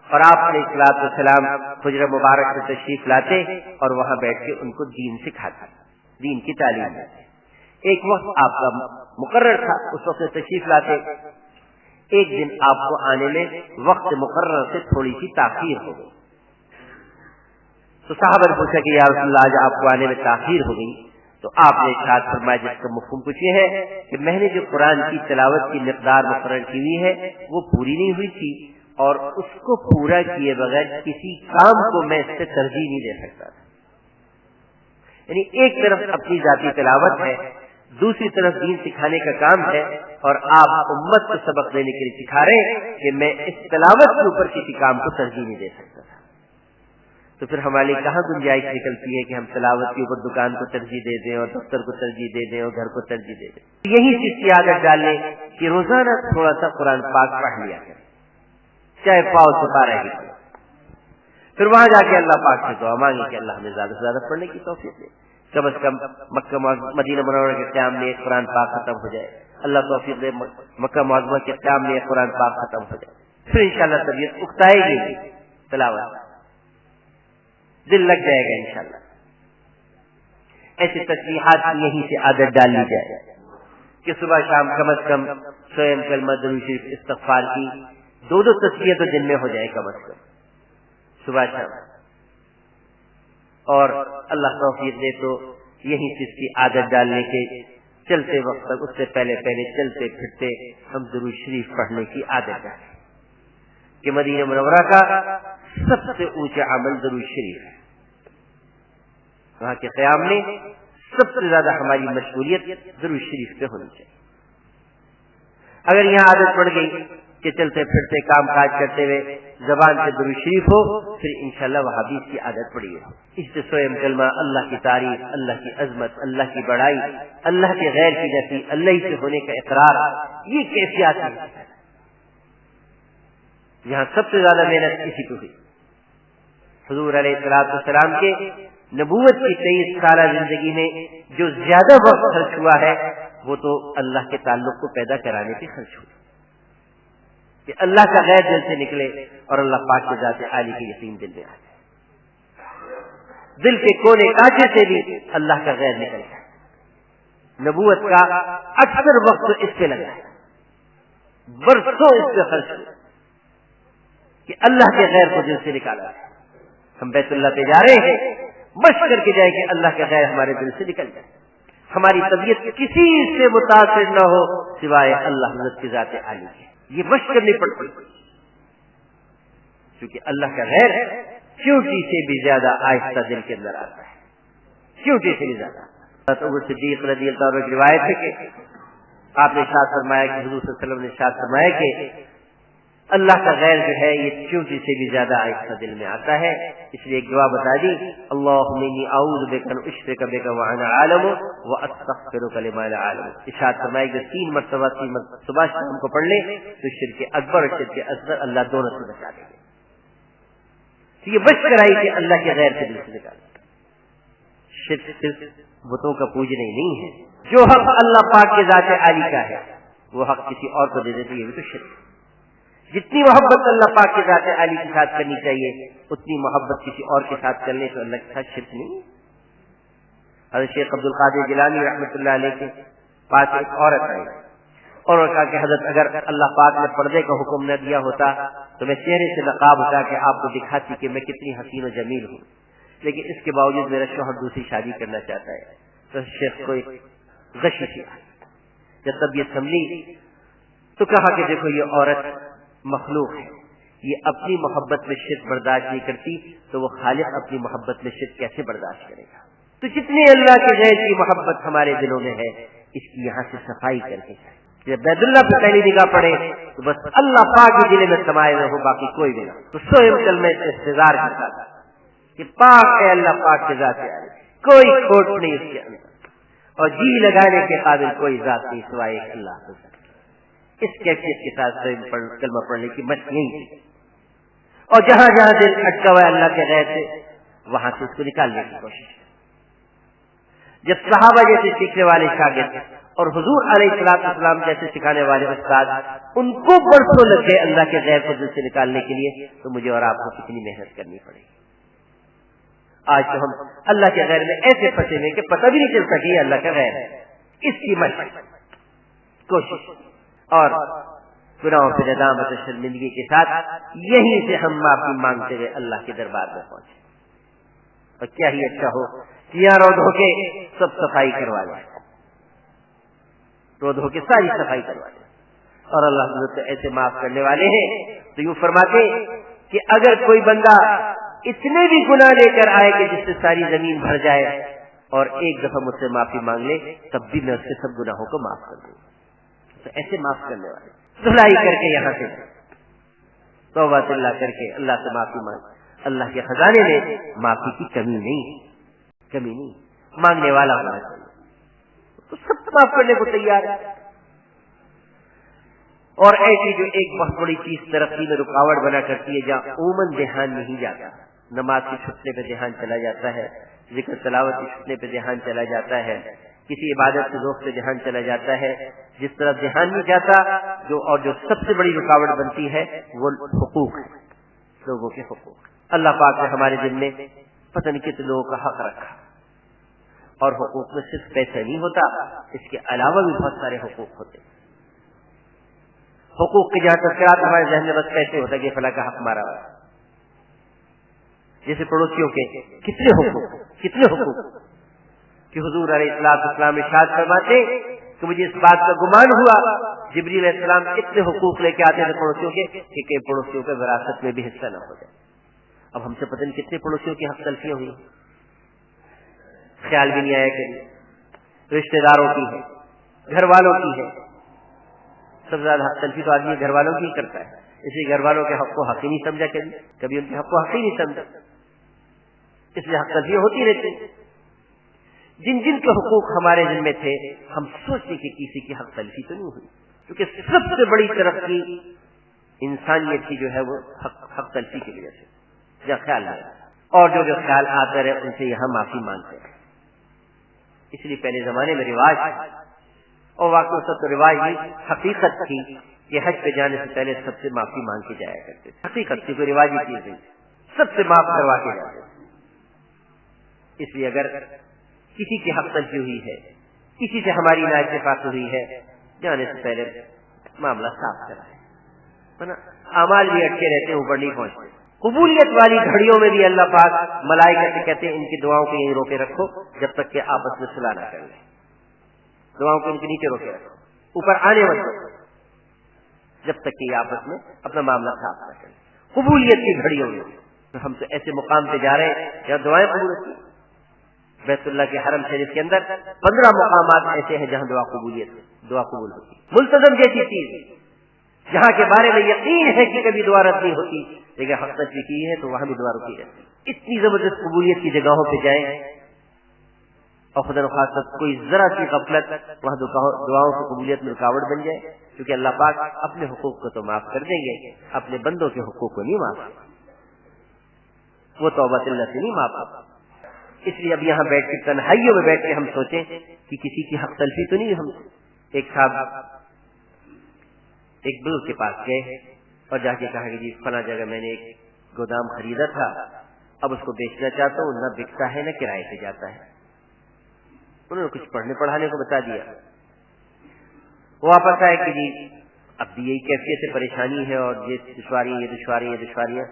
اور آپ علیہ السلام حجرہ مبارک سے تشریف لاتے اور وہاں بیٹھ کے ان کو دین سکھاتے، دین کی تعلیم دیتے. ایک وقت آپ کا مقرر تھا، اس وقت تشریف لاتے. ایک دن آپ کو آنے میں وقت مقرر سے تھوڑی سی تاخیر ہو گئی. تو صحابہ نے پوچھا کہ یا رسول اللہ آج آپ کو آنے میں تاخیر ہو گئی. تو آپ نے ارشاد فرمایا جس کا مفہوم کچھ یہ ہے کہ میں نے جو قرآن کی تلاوت کی مقدار مقرر کی ہوئی ہے وہ پوری نہیں ہوئی تھی، اور اس کو پورا کیے بغیر کسی کام کو میں اس سے ترجیح نہیں دے سکتا تھا. یعنی ایک طرف اپنی ذاتی تلاوت ہے، دوسری طرف دین سکھانے کا کام ہے، اور آپ امت کو سبق دینے کے لیے سکھا رہے ہیں کہ میں اس تلاوت کے اوپر کسی کام کو ترجیح نہیں دے سکتا تھا. تو پھر ہمارے لیے کہاں گنجائش نکلتی ہے کہ ہم تلاوت کے اوپر دکان کو ترجیح دے دیں اور دفتر کو ترجیح دے دیں اور گھر کو ترجیح دے دیں. یہی چیز کی عادت ڈال لیں کہ روزانہ تھوڑا سا قرآن پاک پڑھ لیا کریں، چاہے پاؤ چھپا رہے. پھر وہاں جا کے اللہ پاک سے دعا مانگے کہ اللہ ہمیں زیادہ سے زیادہ پڑھنے کی توفیق دے. کم از کم مکہ مدینہ منورہ کے قیام میں ایک قرآن پاک ختم ہو جائے. اللہ توفیق دے مکہ معظمہ کے قیام میں ایک قرآن پاک ختم ہو جائے. پھر انشاءاللہ طبیعت اکتائے گی، تلاوت دل لگ جائے گا انشاءاللہ. ایسی تسبیحات یہیں سے عادت ڈال لی جائے کہ صبح شام کم از کم 100 کلمہ درود شریف استغفار کی 2 تسبیح تو دن میں ہو جائے کم از کم صبح شام. اور اللہ توفیق دے تو یہی سے اس کی عادت ڈالنے کے چلتے وقت تک اس سے پہلے چلتے پھرتے ہم درود شریف پڑھنے کی عادت ڈالیں کہ مدینہ منورہ کا سب سے اونچا عمل درود شریف ہے. وہاں کے قیام میں سب سے زیادہ ہماری مشغولیت درود شریف پہ ہونی چاہیے. اگر یہاں عادت پڑ گئی کہ چلتے پھرتے کام کاج کرتے ہوئے زبان سے درود شریف ہو، پھر انشاءاللہ وہاں بھی اس کی عادت پڑی ہے. اس سے 100 کلمہ، اللہ کی تعریف، اللہ کی عظمت، اللہ کی بڑائی، اللہ کے غیر کی نفی، اللہ ہی سے ہونے کا اقرار، یہ کیفیات ہیں. یہاں سب سے زیادہ محنت اسی کو ہوئی. حضور علیہ السلام کے نبوت کی 23 سالہ زندگی میں جو زیادہ وقت خرچ ہوا ہے وہ تو اللہ کے تعلق کو پیدا کرانے پہ خرچ ہوا کہ اللہ کا غیر دل سے نکلے اور اللہ پاک کے ذات عالی کے یقین دل میں آ جائے. دل کے کونے کانچے سے بھی اللہ کا غیر نکل جائے. نبوت کا اکثر وقت اس سے لگا ہے، برسوں اس سے خرچ ہوا کہ اللہ کے غیر کو دل سے نکالا ہے. ہم بیت اللہ پہ جا رہے ہیں، مشق کر کے جائے کہ اللہ کے غیر ہمارے دل سے نکل جائے، ہماری طبیعت کسی سے متاثر نہ ہو سوائے اللہ حضرت کی ذات عالی کی. یہ مشق کرنی پڑتی کیونکہ اللہ کا غیر چیونٹی سے بھی زیادہ آہستہ دل کے اندر آتا ہے، چیونٹی سے بھی زیادہ. ابو صدیق رضی اللہ عنہ کی روایت ہے کہ آپ نے ارشاد فرمایا کہ حضور صلی اللہ علیہ وسلم نے ارشاد فرمایا کہ اللہ کا غیر جو ہے یہ چیونٹی سے بھی زیادہ آہستہ دل میں آتا ہے. اس لیے ایک دعا بتا دی، اللہم انی اعوذ بک ان اشرک بک وانا عالم واستغفرک لما لا اعلم. ارشاد فرمایا کہ 3 مرتبہ صبح شام کو پڑھ لے تو شرک اکبر اور شرک اصغر اللہ دونوں سے بچا دے گا. یہ مشق کرائی کہ اللہ کے غیر سے دل سے نکال. شرک صرف بتوں کا پوجنا ہی نہیں ہے، جو حق اللہ پاک کے ذات عالی کا ہے وہ حق کسی اور کو دے دیتے، یہ بھی تو شرک. جتنی محبت اللہ پاک کے ذات عالی کے ساتھ کرنی چاہیے اتنی محبت کسی اور کے ساتھ کرنے تو اللہ کے ساتھ شرک نہیں. حضرت شیخ عبد القادر جیلانی رحمۃ اللہ علیہ کے پاس ایک عورت آئی اور کہا کہ حضرت اگر اللہ پاک نے پردے کا حکم نہ دیا ہوتا تو میں چہرے سے نقاب ہٹا کے آپ کو دکھاتی کہ میں کتنی حسین و جمیل ہوں، لیکن اس کے باوجود میرا شوہر دوسری شادی کرنا چاہتا ہے. تو شیخ کو ایک غشی سی جب تب یہ سمجھی تو کہا کہ دیکھو یہ عورت مخلوق ہے، یہ اپنی محبت میں شرک برداشت نہیں کرتی تو وہ خالق اپنی محبت میں شرک کیسے برداشت کرے گا. تو جتنی اللہ کے غیر کی محبت ہمارے دلوں میں ہے اس کی یہاں سے صفائی کر کے جائے. جب بیت اللہ پہ پہلی نگاہ پڑے تو بس اللہ پاک کے دل میں سمائے نہ ہو، باقی کوئی بھی نہ. تو سوئم کل میں انتظار کرتا تھا کہ پاک ہے اللہ پاک کے ذات ہے، کوئی کھوٹ نہیں اس کے اندر اور جی لگانے کے قابل کوئی ذات نہیں سوائے اللہ کو. اس کیفیت کے ساتھ کلمہ پڑھنے کی مشق نہیں تھی. اور جہاں جہاں دل اٹکا ہوا ہے اللہ کے غیر سے وہاں سے اس کو نکالنے کی کوشش. جب صحابہ جیسے سیکھنے والے شاگرد اور حضور علیہ السلام جیسے سکھانے والے استاد ان کو برسوں لگ گئے اللہ کے غیر کو دل سے نکالنے کے لیے، تو مجھے اور آپ کو کتنی محنت کرنی پڑے گی. آج تو ہم اللہ کے غیر میں ایسے پھنسے ہوئے کہ پتہ بھی نہیں چل سکی اللہ کا غیر ہے. اس کی مشق کوشش اور گناہوں سے ندامت و شرمندگی کے ساتھ یہیں سے ہم معافی مانگتے ہوئے اللہ کے دربار میں پہنچے. اور کیا ہی اچھا ہو کہ یہاں رو دھو کے سب صفائی کروا لیں، رو دھو کے ساری صفائی کروا لیں. اور اللہ حضرت ایسے معاف کرنے والے ہیں تو یوں فرماتے کہ اگر کوئی بندہ اتنے بھی گناہ لے کر آئے کہ جس سے ساری زمین بھر جائے اور ایک دفعہ مجھ سے معافی مانگ لے تب بھی میں اس کے سب گناہوں کو معاف کر دوں. تو ایسے معاف کرنے والے دھلائی کر کے یہاں سے توبہ اللہ کر کے اللہ سے معافی مانگ. اللہ کے خزانے میں معافی کی کمی نہیں، مانگنے والا ہونا چاہیے تو سب معاف کرنے کو تیار ہے۔ اور ایسی جو ایک بہت بڑی چیز ترقی میں رکاوٹ بنا کرتی ہے، جہاں عموماً دھیان نہیں جاتا، نماز کے چھٹنے پہ دھیان چلا جاتا ہے، ذکر تلاوت کے چھٹنے پہ دھیان چلا جاتا ہے، کسی عبادت کے ذوق پہ دھیان چلا جاتا ہے، جس طرف دھیان نہیں جاتا جو سب سے بڑی رکاوٹ بنتی ہے وہ حقوق ہے، لوگوں کے حقوق۔ اللہ پاک نے ہمارے دل میں پتہ نہیں کتنے لوگوں کا حق رکھا، اور حقوق میں صرف پیسہ نہیں ہوتا، اس کے علاوہ بھی بہت سارے حقوق ہوتے ہیں۔ حقوق کے جہاں تذکرات ہمارے ذہن میں بس پیسے ہوتا ہے کہ فلاں کا حق مارا ہوا، جیسے پڑوسیوں کے کتنے حقوق کہ حضور علیہ السلام ارشاد فرماتے کہ مجھے اس بات کا گمان ہوا جبریل علیہ السلام کتنے حقوق لے کے آتے تھے پڑوسیوں کے کہ پڑوسیوں کے وراثت میں بھی حصہ نہ ہو جائے۔ اب ہم سے پتہ نہیں کتنے پڑوسیوں کی حق تلفیاں ہوئی، خیال بھی نہیں آیا کہ رشتہ داروں کی ہے، گھر والوں کی ہے۔ سب سے زیادہ حق تلفی تو آدمی گھر والوں کی ہی کرتا ہے، اس لیے گھر والوں کے حق کو حق ہی نہیں سمجھا، کبھی ان کے حق کو حق ہی نہیں سمجھا، اس لیے حق تلفی ہوتی رہتی۔ جن کے حقوق ہمارے ذمہ تھے ہم سوچیں کہ کسی کی حق تلفی تو نہیں ہوئی، کیونکہ سب سے بڑی ترقی انسانیت کی جو ہے وہ حق تلفی کی وجہ سے جہاں خیال آیا، اور جو خیال آتا رہے ان سے یہاں معافی مانگتے ہیں۔ اس لیے پہلے زمانے میں رواج، اور واقعی سب تو رواج نہیں، حقیقت تھی کہ حج پہ جانے سے پہلے سب سے معافی مانگ کے جایا کرتے تھے، حقیقت تھی، کوئی رواجی چیز نہیں، سب سے معاف کروا کے جاتے تھے۔ اس لیے اگر کسی کی حق تلفی ہوئی ہے، کسی سے ہماری نااتفاقی ہوئی ہے، جانے سے پہلے معاملہ صاف کرائے، اعمال بھی اٹکے رہتے ہیں، اوپر نہیں پہنچتے۔ قبولیت والی گھڑیوں میں بھی اللہ پاک ملائکہ سے کہتے ہیں ان کی دعاؤں کو یہیں روکے رکھو جب تک کہ آپس میں صلح نہ کر لیں، دعاؤں کو ان کے نیچے روکے رکھو، اوپر آنے مت دو جب تک کہ یہ آپس میں اپنا معاملہ صاف نہ کریں۔ قبولیت کی گھڑیوں میں ہم تو ایسے مقام پہ جا رہے ہیں جہاں دعائیں قبول ہوتی ہیں۔ بیت اللہ کے حرم شریف کے اندر 15 مقامات ایسے ہیں جہاں دعا قبول ہوتی، ملتزم جیسی چیز جہاں کے بارے میں یقین ہے کہ کبھی دعا رد نہیں ہوتی، لیکن حق تلفی کی ہے تو وہاں بھی دعا رکی رہتی۔ اتنی زبردست قبولیت کی جگہوں پہ جائیں اور خدا نخواستہ کوئی ذرا سی غفلت وہاں دعاؤں کی قبولیت میں رکاوٹ بن جائے، کیونکہ اللہ پاک اپنے حقوق کو تو معاف کر دیں گے، اپنے بندوں کے حقوق کو نہیں معاف، وہ توبہ اللہ سے نہیں معاف۔ اس لیے اب یہاں بیٹھ کے تنہائیوں میں بیٹھ کے ہم سوچیں کہ کسی کی حق تلفی تو نہیں ہم۔ ایک صاحب ایک بزرگ کے پاس گئے اور جا کے کہا کہ جی فلاں جگہ میں نے ایک گودام خریدا تھا، اب اس کو بیچنا چاہتا ہوں، نہ بکتا ہے نہ کرائے پہ جاتا ہے۔ انہوں نے کچھ پڑھنے پڑھانے کو بتا دیا، وہ واپس آئے کہ جی اب بھی یہی کیفیت سے پریشانی ہے اور یہ دشواریاں۔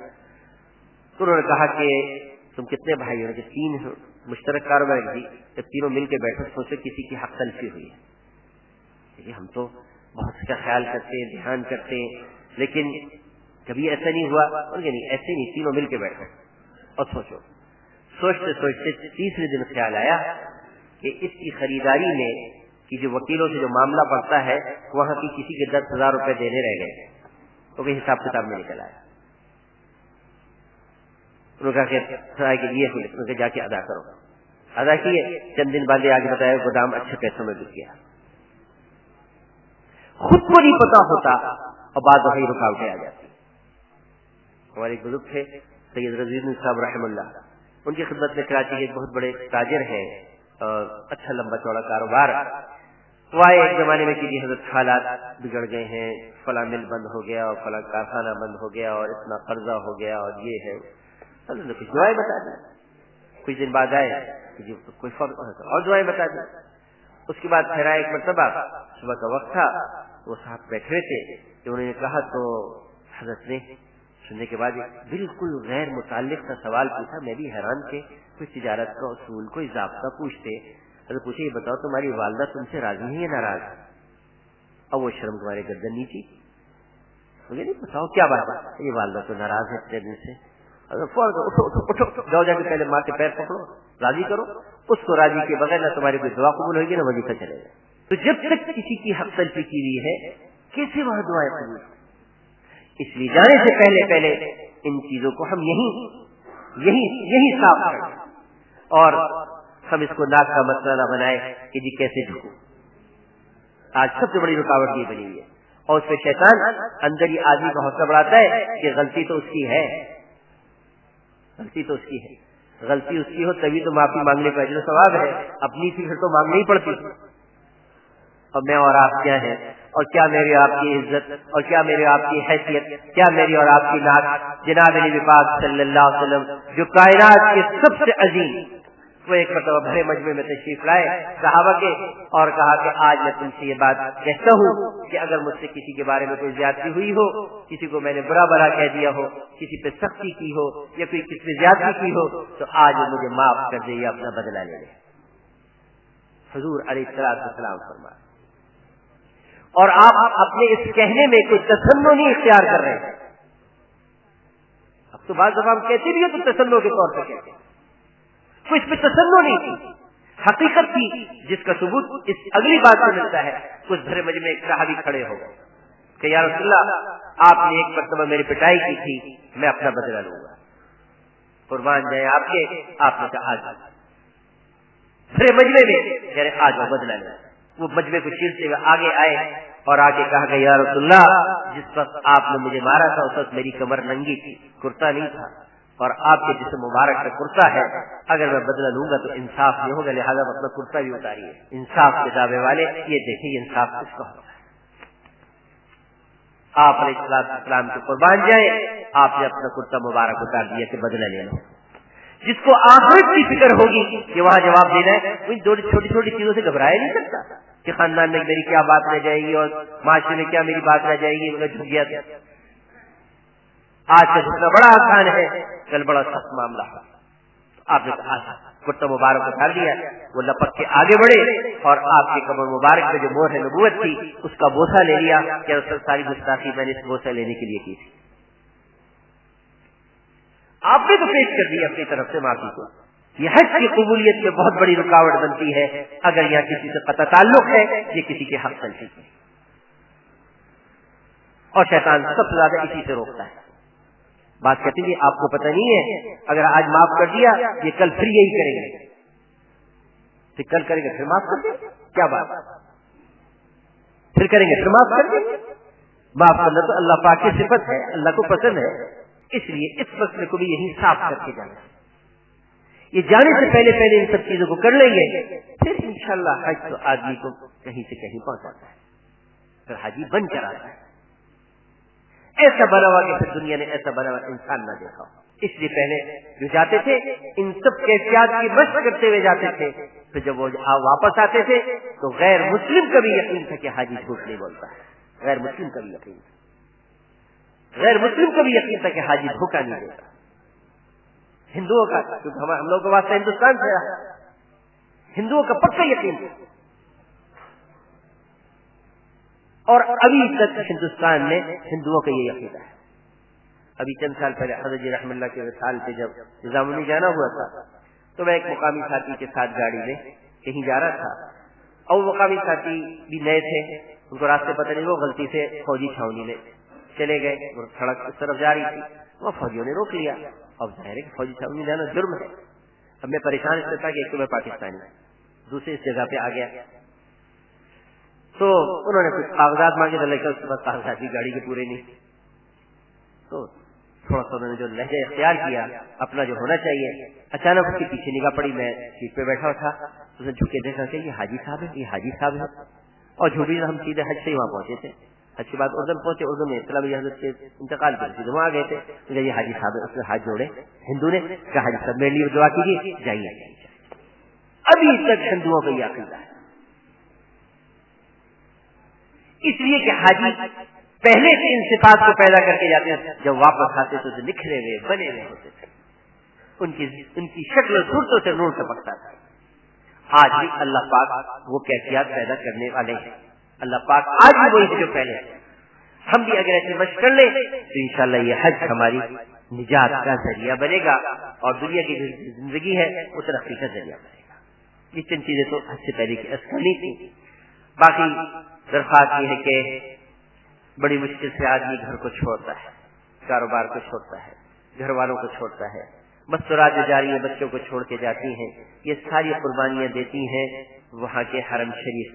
تو انہوں نے کہا کہ تم کتنے بھائی ہو؟ کہ 3 مشترک کاروبار کی، جب تینوں مل کے بیٹھے سوچے کسی کی حق تلفی ہوئی ہے، ہم تو بہت کا خیال کرتے ہیں، دھیان کرتے ہیں، لیکن کبھی ایسا نہیں ہوا۔ اور نہیں ایسے نہیں، تینوں مل کے بیٹھو اور سوچتے تیسرے دن خیال آیا کہ اس کی خریداری میں کہ جو وکیلوں سے جو معاملہ پڑتا ہے وہاں کی کسی کے 10,000 روپے دینے رہ گئے، تو کہ حساب کتاب میں نکل آیا۔ انہوں نے کہا کہ یہ جا کے ادا کرو، ادا کیے، چند دن بعد آگے بتایا گودام اچھے پیسوں میں بک گیا۔ خود کو نہیں پتا ہوتا اور بعد وہی رکاوٹیں آ جاتی۔ ہمارے ایک بزرگ تھے سید رضوی صاحب رحم اللہ، ان کی خدمت میں کراچی کے ایک بہت بڑے تاجر ہیں اور اچھا لمبا چوڑا کاروبار۔ وہ آئے ایک زمانے میں کہ جی حضرت حالات بگڑ گئے ہیں، فلاں مل بند ہو گیا اور فلاں کارخانہ بند ہو گیا اور اتنا قرضہ ہو گیا اور یہ ہے، نے کچھ دعائیں بتا دی۔ کچھ دن بعد آئے کہ کوئی فرق اور دعائیں بتا دی۔ اس کے بعد پھر ایک مرتبہ صبح کا وقت تھا، وہ صاحب بیٹھے تھے کہ انہوں نے کہا تو حضرت نے سننے کے بعد بالکل غیر متعلق کا سوال پوچھا۔ میں بھی حیران تھے، کوئی تجارت کا اصول کوئی ضابطہ پوچھتے۔ حضرت پوچھے یہ بتاؤ تمہاری والدہ تم سے راضی ہے یا ناراض؟ اب وہ شرم تمہارے گردن نیچی، مجھے نہیں بتاؤ کیا بات ہے؟ یہ والدہ تو ناراض ہے اتنے دن سے۔ اٹھو جاؤ، جا کے پہلے ماں کے پیر پکڑو، راضی کرو اس کو، راضی کے بغیر نہ تمہاری کوئی دعا قبول ہوگی نہ وظیفہ چلے گا۔ تو جب تک کسی کی حق تلفی کی ہوئی ہے کیسے وہاں دعائیں قبول؟ اس لیے جانے سے پہلے ان چیزوں کو ہم یہیں یہی صاف کر دیں، اور ہم اس کو ناک کا مسئلہ نہ بنائے کہ جی کیسے جھکوں۔ آج سب سے بڑی رکاوٹ یہ بنی ہوئی ہے، اور اس پہ شیطان اندر ہی آدمی کا حوصلہ بڑھاتا ہے کہ غلطی تو اس کی ہے، غلطی تو اس کی ہے، غلطی اس کی ہو تبھی تو معافی مانگنے کا اجر و ثواب ہے، اپنی تھی پھر تو مانگنی ہی پڑتی۔ اور میں اور آپ کیا ہیں، اور کیا میری آپ کی عزت، اور کیا میری آپ کی حیثیت، کیا میری اور آپ کی ناک جناب نبی پاک صلی اللہ علیہ وسلم جو کائنات کے سب سے عظیم، وہ ایک مرتبہ بھرے مجمع میں تشریف لائے صحابہ کے، اور کہا کہ آج میں تم سے یہ بات کہتا ہوں کہ اگر مجھ سے کسی کے بارے میں کوئی زیادتی ہوئی ہو، کسی کو میں نے برا بھلا کہہ دیا ہو، کسی پہ سختی کی ہو، یا کوئی کسی پہ زیادتی کی ہو، تو آج مجھے معاف کر دے یا اپنا بدلہ لے لے۔ حضور علیہ السلام فرمایا، اور آپ اپنے اس کہنے میں کوئی تسنن نہیں اختیار کر رہے ہیں۔ اب تو بعض دفعہ ہم کہتے بھی ہیں تو تسنن کے طور پر کہتے ہیں، کوئی اس پہ تسنن نہیں تھی، حقیقت تھی جس کا ثبوت اس اگلی بات سے ملتا ہے۔ کچھ بھرے مجمع میں ایک صحابی کھڑے ہو گئے کہ یا رسول اللہ، آپ نے ایک مرتبہ میری پٹائی کی تھی، میں اپنا بدلہ لوں گا، قربان جائیں آپ کے۔ آپ نے کہا آج بھرے مجمع میں یعنی آج وہ بدلہ لیں۔ وہ مجمع کو چیرتے ہوئے آگے آئے اور آگے کہا کہ یا رسول اللہ، جس وقت آپ نے مجھے مارا تھا اس وقت میری کمر ننگی تھی، کرتا نہیں تھا، اور آپ کے جسم مبارک کا کرتا ہے، اگر میں بدلہ لوں گا تو انصاف نہیں ہوگا، لہٰذا اپنا کرتا بھی اتاریے۔ انصاف کے دعوے والے یہ دیکھیں انصاف کس کا ہوتا ہے۔ آپ علیہ السلام کے قربان جائے، آپ نے اپنا کرتا مبارک اتار دیا کہ بدلہ لے لو۔ جس کو آخرت کی فکر ہوگی کہ وہاں جواب دینا ہے، ان چھوٹی چھوٹی چیزوں سے گھبرایا نہیں سکتا کہ خاندان میں میری کیا بات رہ جائے گی اور معاشرے میں کیا میری بات رہ جائے گی، مگر جھک گیا تھا۔ آج کا جھکنا بڑا آسان ہے، کل بڑا سخت معاملہ ہے۔ آپ نے کہا کرتا مبارک اٹھا لیا، وہ لپک کے آگے بڑھے اور آپ کے کمر مبارک میں جو مہر نبوت تھی اس کا بوسہ لے لیا کہ رسول ساری گستاخی میں نے اس بوسہ لینے کے لیے کی تھی۔ آپ نے تو پیش کر دی اپنی طرف سے معافی کو۔ یہ حج کی قبولیت میں بہت بڑی رکاوٹ بنتی ہے اگر یہاں کسی سے قطع تعلق ہے، یہ کسی کے حق تلفی ہے، اور شیطان سب سے زیادہ اسی سے روکتا ہے۔ بات کہتی ہے آپ کو پتہ نہیں ہے، اگر آج معاف کر دیا یہ کل پھر یہی کریں گے، پھر کل کریں گے پھر معاف کر دیں، کیا بات، پھر کریں گے پھر معاف کر دیں۔ معاف کرنا تو اللہ پاک کی صفت ہے، اللہ کو پسند ہے، اس لیے اس وقت میں کبھی یہی صاف کر کے جانا، یہ جانے سے پہلے ان سب چیزوں کو کر لیں گے، پھر انشاءاللہ حج تو آدمی کو کہیں سے کہیں پہنچاتا ہے، پھر حاجی بن کر آتا ہے۔ ایسا بنا ہوا کہ پھر دنیا نے ایسا بنا ہوا انسان نہ دیکھا، اس لیے پہلے جو جاتے تھے ان سب کیفیات کی مشق کرتے ہوئے جاتے تھے، پھر جب وہ واپس آتے تھے تو غیر مسلم کا بھی یقین تھا کہ حاجی جھوٹ نہیں بولتا ہے، غیر مسلم کا بھی یقین تھا، غیر مسلم کا بھی یقین تھا کہ حاجی دھوکہ نہیں دیتا۔ ہندوؤں کا، کیونکہ ہم لوگوں کا واسطہ ہندوستان سے رہا، ہندوؤں کا پکا یقین تھا، اور ابھی تک ہندوستان میں ہندوؤں کا یہ یقین ہے۔ ابھی چند سال پہلے حضرت جی رحم اللہ کے وصال پہ جب نظام جانا ہوا تھا تو میں ایک مقامی ساتھی کے ساتھ گاڑی میں کہیں جا رہا تھا، اور وہ مقامی ساتھی بھی نئے تھے، ان کو راستے پتہ نہیں، وہ غلطی سے فوجی چھاونی میں چلے گئے، وہ سڑک اس طرف جا رہی تھی، وہ فوجیوں نے روک لیا۔ اب ظاہر ہے کہ فوجی چھاونی جانا جرم ہے۔ اب میں پریشان اس سے تھا کہ ایک تو میں پاکستانی، دوسرے اس جگہ پہ آ گیا، تو انہوں نے کچھ کاغذات مانگے تو لیکن اس کے بعد کاغذات بھی گاڑی کے پورے نہیں، تو تھوڑا سا انہوں نے جو لہجہ اختیار کیا اپنا جو ہونا چاہیے، اچانک اس کے پیچھے نگاہ پڑی، میں سیٹ پہ بیٹھا تھا، اس نے جھک کے دیکھا کہ یہ حاجی صاحب ہے، یہ حاجی صاحب ہے، اور جھوٹی ہم سیدھے حج سے ہی وہاں پہنچے تھے، حج کے بعد اردن پہنچے، اردن میں اطلاع حضرت کے انتقال پر سیدھے وہاں گئے تھے، یہ حاجی صاحب ہے، اس نے ہاتھ جوڑے، ہندو نے کہا حاجی صاحب میرے لیے دعا کیجیے، جائیے۔ ابھی تک ہندوؤں کا یہ عقیدہ ہے، اس لیے کہ حاجی پہلے سے ان صفات کو پیدا کر کے جاتے ہیں، جب واپس آتے تو نکھرے ہوئے بنے ہوئے ہوتے تھے، ان کی شکل و صورتوں سے نور ٹپکتا تھا۔ آج بھی اللہ پاک وہ کیفیات پیدا کرنے والے ہیں، اللہ پاک آج بھی وہی جو پہلے ہے، ہم بھی اگر ایسے مشق کر لیں تو انشاءاللہ یہ حج ہماری نجات کا ذریعہ بنے گا، اور دنیا کی جو زندگی ہے وہ ترقی کا ذریعہ بنے گا۔ یہ چند چیزیں تو حج سے پہلے کی اسکانی تھی۔ باقی درخواست یہ ہے کہ بڑی مشکل سے آدمی گھر کو چھوڑتا ہے، کاروبار کو چھوڑتا ہے، گھر والوں کو چھوڑتا ہے، مستورات جو جاری ہیں بچوں کو چھوڑ کے جاتی ہیں، یہ ساری قربانیاں دیتی ہیں وہاں کے حرم شریف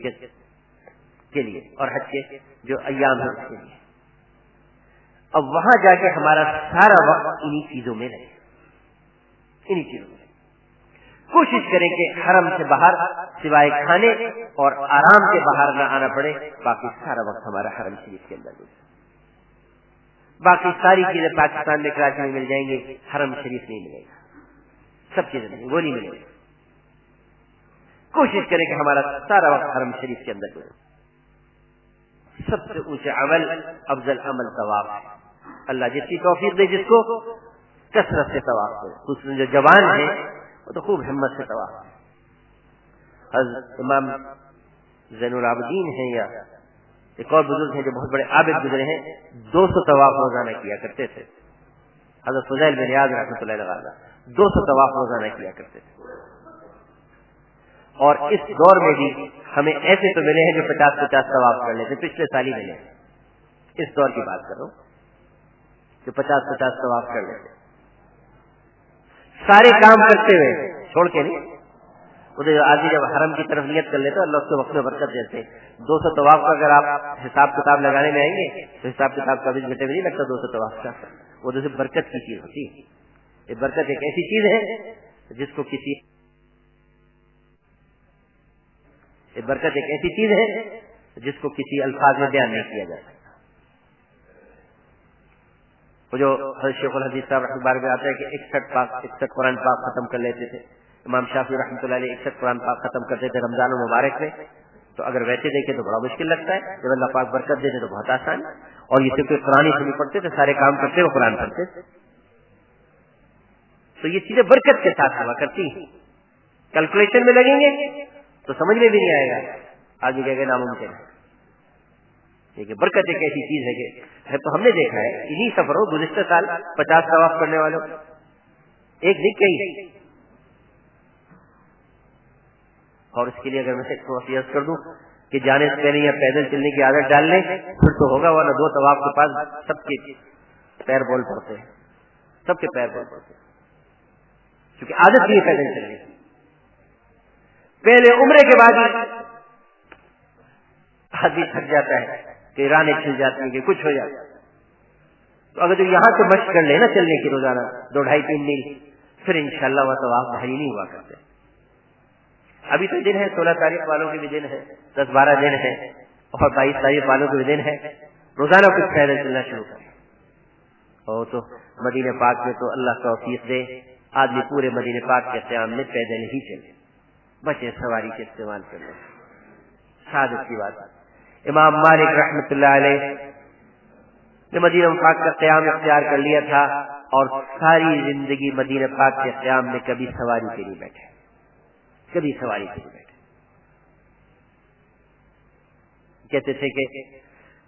کے لیے اور حج کے جو ایام ہیں اس کے لیے. اب وہاں جا کے ہمارا سارا وقت انہی چیزوں میں لگے، انہی چیزوں میں. کوشش کریں کہ حرم سے باہر سوائے کھانے اور آرام کے باہر نہ آنا پڑے، باقی سارا وقت ہمارا حرم شریف کے اندر گزرے. باقی ساری چیزیں پاکستان میں کراچی میں مل جائیں گے، حرم شریف نہیں ملے گا، سب چیزیں ملیں گی، وہ نہیں ملے گی. کوشش کریں کہ ہمارا سارا وقت حرم شریف کے اندر گزرے. سب سے اونچا عمل، افضل عمل طواف ہے. اللہ جتنی توفیق دے جس کو کثرت سے طواف کرے، خصوصاً جو جوان ہیں وہ تو خوب ہمت سے طواف کرے. حضرت امام زین العابدین ہیں یا ایک اور بزرگ ہیں جو بہت بڑے عابد گزرے ہیں، 200 طواف روزانہ کیا کرتے تھے. حضرت فضیل بن عیاض رحمۃ اللہ علیہ 200 طواف روزانہ کیا کرتے تھے. اور اس دور میں بھی ہمیں ایسے تو ملے ہیں جو 50-50 طواف کر لیتے، پچھلے سال ہی ملے ہیں. اس دور کی بات کر رہا ہوں جو 50-50 طواف کر لیتے، سارے کام کرتے ہوئے چھوڑ کے نہیں. ادھر آدمی جب حرم کی طرف نیت کر لیتے اللہ اس کے وقت میں برکت دیتے. 200 طواف کا اگر آپ حساب کتاب لگانے میں آئیں گے تو حساب کتاب 24 گھنٹے میں نہیں لگتا 200 طواف کا. وہ دوسرے برکت کی چیز ہوتی ہے. یہ برکت ایک ایسی چیز ہے جس کو کسی برکت ایک ایسی چیز ہے جس کو کسی الفاظ میں بیان نہیں کیا جا سکتا. وہ جو حضرت شیخ الحدیث صاحب رحمۃ اللہ علیہ آتا ہے کہ 61 قرآن پاک ختم کر لیتے تھے. امام شافعی رحمۃ اللہ علیہ 61 قرآن پاک ختم کرتے تھے رمضان المبارک میں. تو اگر ویسے دیکھیں تو بڑا مشکل لگتا ہے، جب اللہ پاک برکت دیتے تو بہت آسان. اور یہ صرف قرآن ہی نہیں پڑھتے تھے، سارے کام کرتے وہ قرآن پڑھتے تھے. تو یہ چیزیں برکت کے ساتھ ہوا کرتی ہیں. کیلکولیشن میں لگیں گے تو سمجھ میں بھی نہیں آئے گا، آگے کہے گا ناممکن ہے. لیکن برکت ایک ایسی چیز ہے کہ تو ہم نے دیکھا ہے انہی سفروں گزشتہ سال 50 طواف کرنے والوں ایک دن کئی. اور اس کے لیے اگر میں ایک وصیت کر دوں کہ جانے سے پہلے یا پیدل چلنے کی عادت ڈال لیں پھر تو ہوگا، ورنہ 2 طواف کے پاس سب کے پیر بول پڑتے ہیں، سب کے پیر بول پڑتے ہیں، کیونکہ عادت نہیں ہے پیدل چلنے کی. پہلے عمرے کے بعد آدمی تھک جاتا ہے کہ رانیں کھل جاتی ہیں کہ کچھ ہو جاتا ہے. تو اگر جو یہاں سے مشق کر لے نا چلنے کی روزانہ 2-2.5-3 میل، پھر انشاءاللہ وہ طواف بھاری نہیں ہوا کرتے. ابھی تو دن ہے، 16 تاریخ والوں کے بھی دن ہے، 10-12 دن ہے، اور 22 تاریخ والوں کے بھی دن ہے. روزانہ کچھ پیدل چلنا شروع کریں. اور تو مدینہ پاک میں تو اللہ توفیق دے آدمی پورے مدینہ پاک کے قیام میں پیدل ہی چلے، بچے سواری کے استعمال کر لیں. سعادت کی بات. امام مالک رحمۃ اللہ علیہ نے مدینہ پاک کا قیام اختیار کر لیا تھا اور ساری زندگی مدینہ پاک کے قیام میں کبھی سواری پہ نہیں بیٹھے، کبھی سواری پہ نہیں بیٹھے. کہتے تھے کہ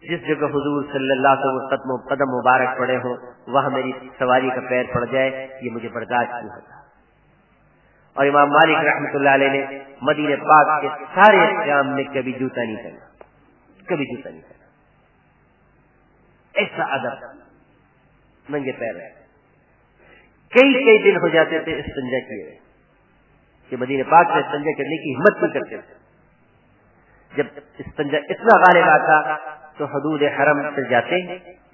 جس جگہ حضور صلی اللہ علیہ وسلم قدم مبارک پڑے ہو وہاں میری سواری کا پیر پڑ جائے یہ مجھے برداشت نہیں ہوتا. اور امام مالک رحمۃ اللہ علیہ نے مدینہ پاک کے سارے قیام میں کبھی جوتا نہیں پہنا، کبھی جوتا نہیں پہنا. ایسا ادب، ننگے پیر ہے. کئی دن ہو جاتے تھے استنجا کیے کہ مدینہ پاک سے استنجا کرنے کی ہمت نہیں کرتے تھے. جب استنجا اتنا غالب آتا تو حدود حرم سے جاتے،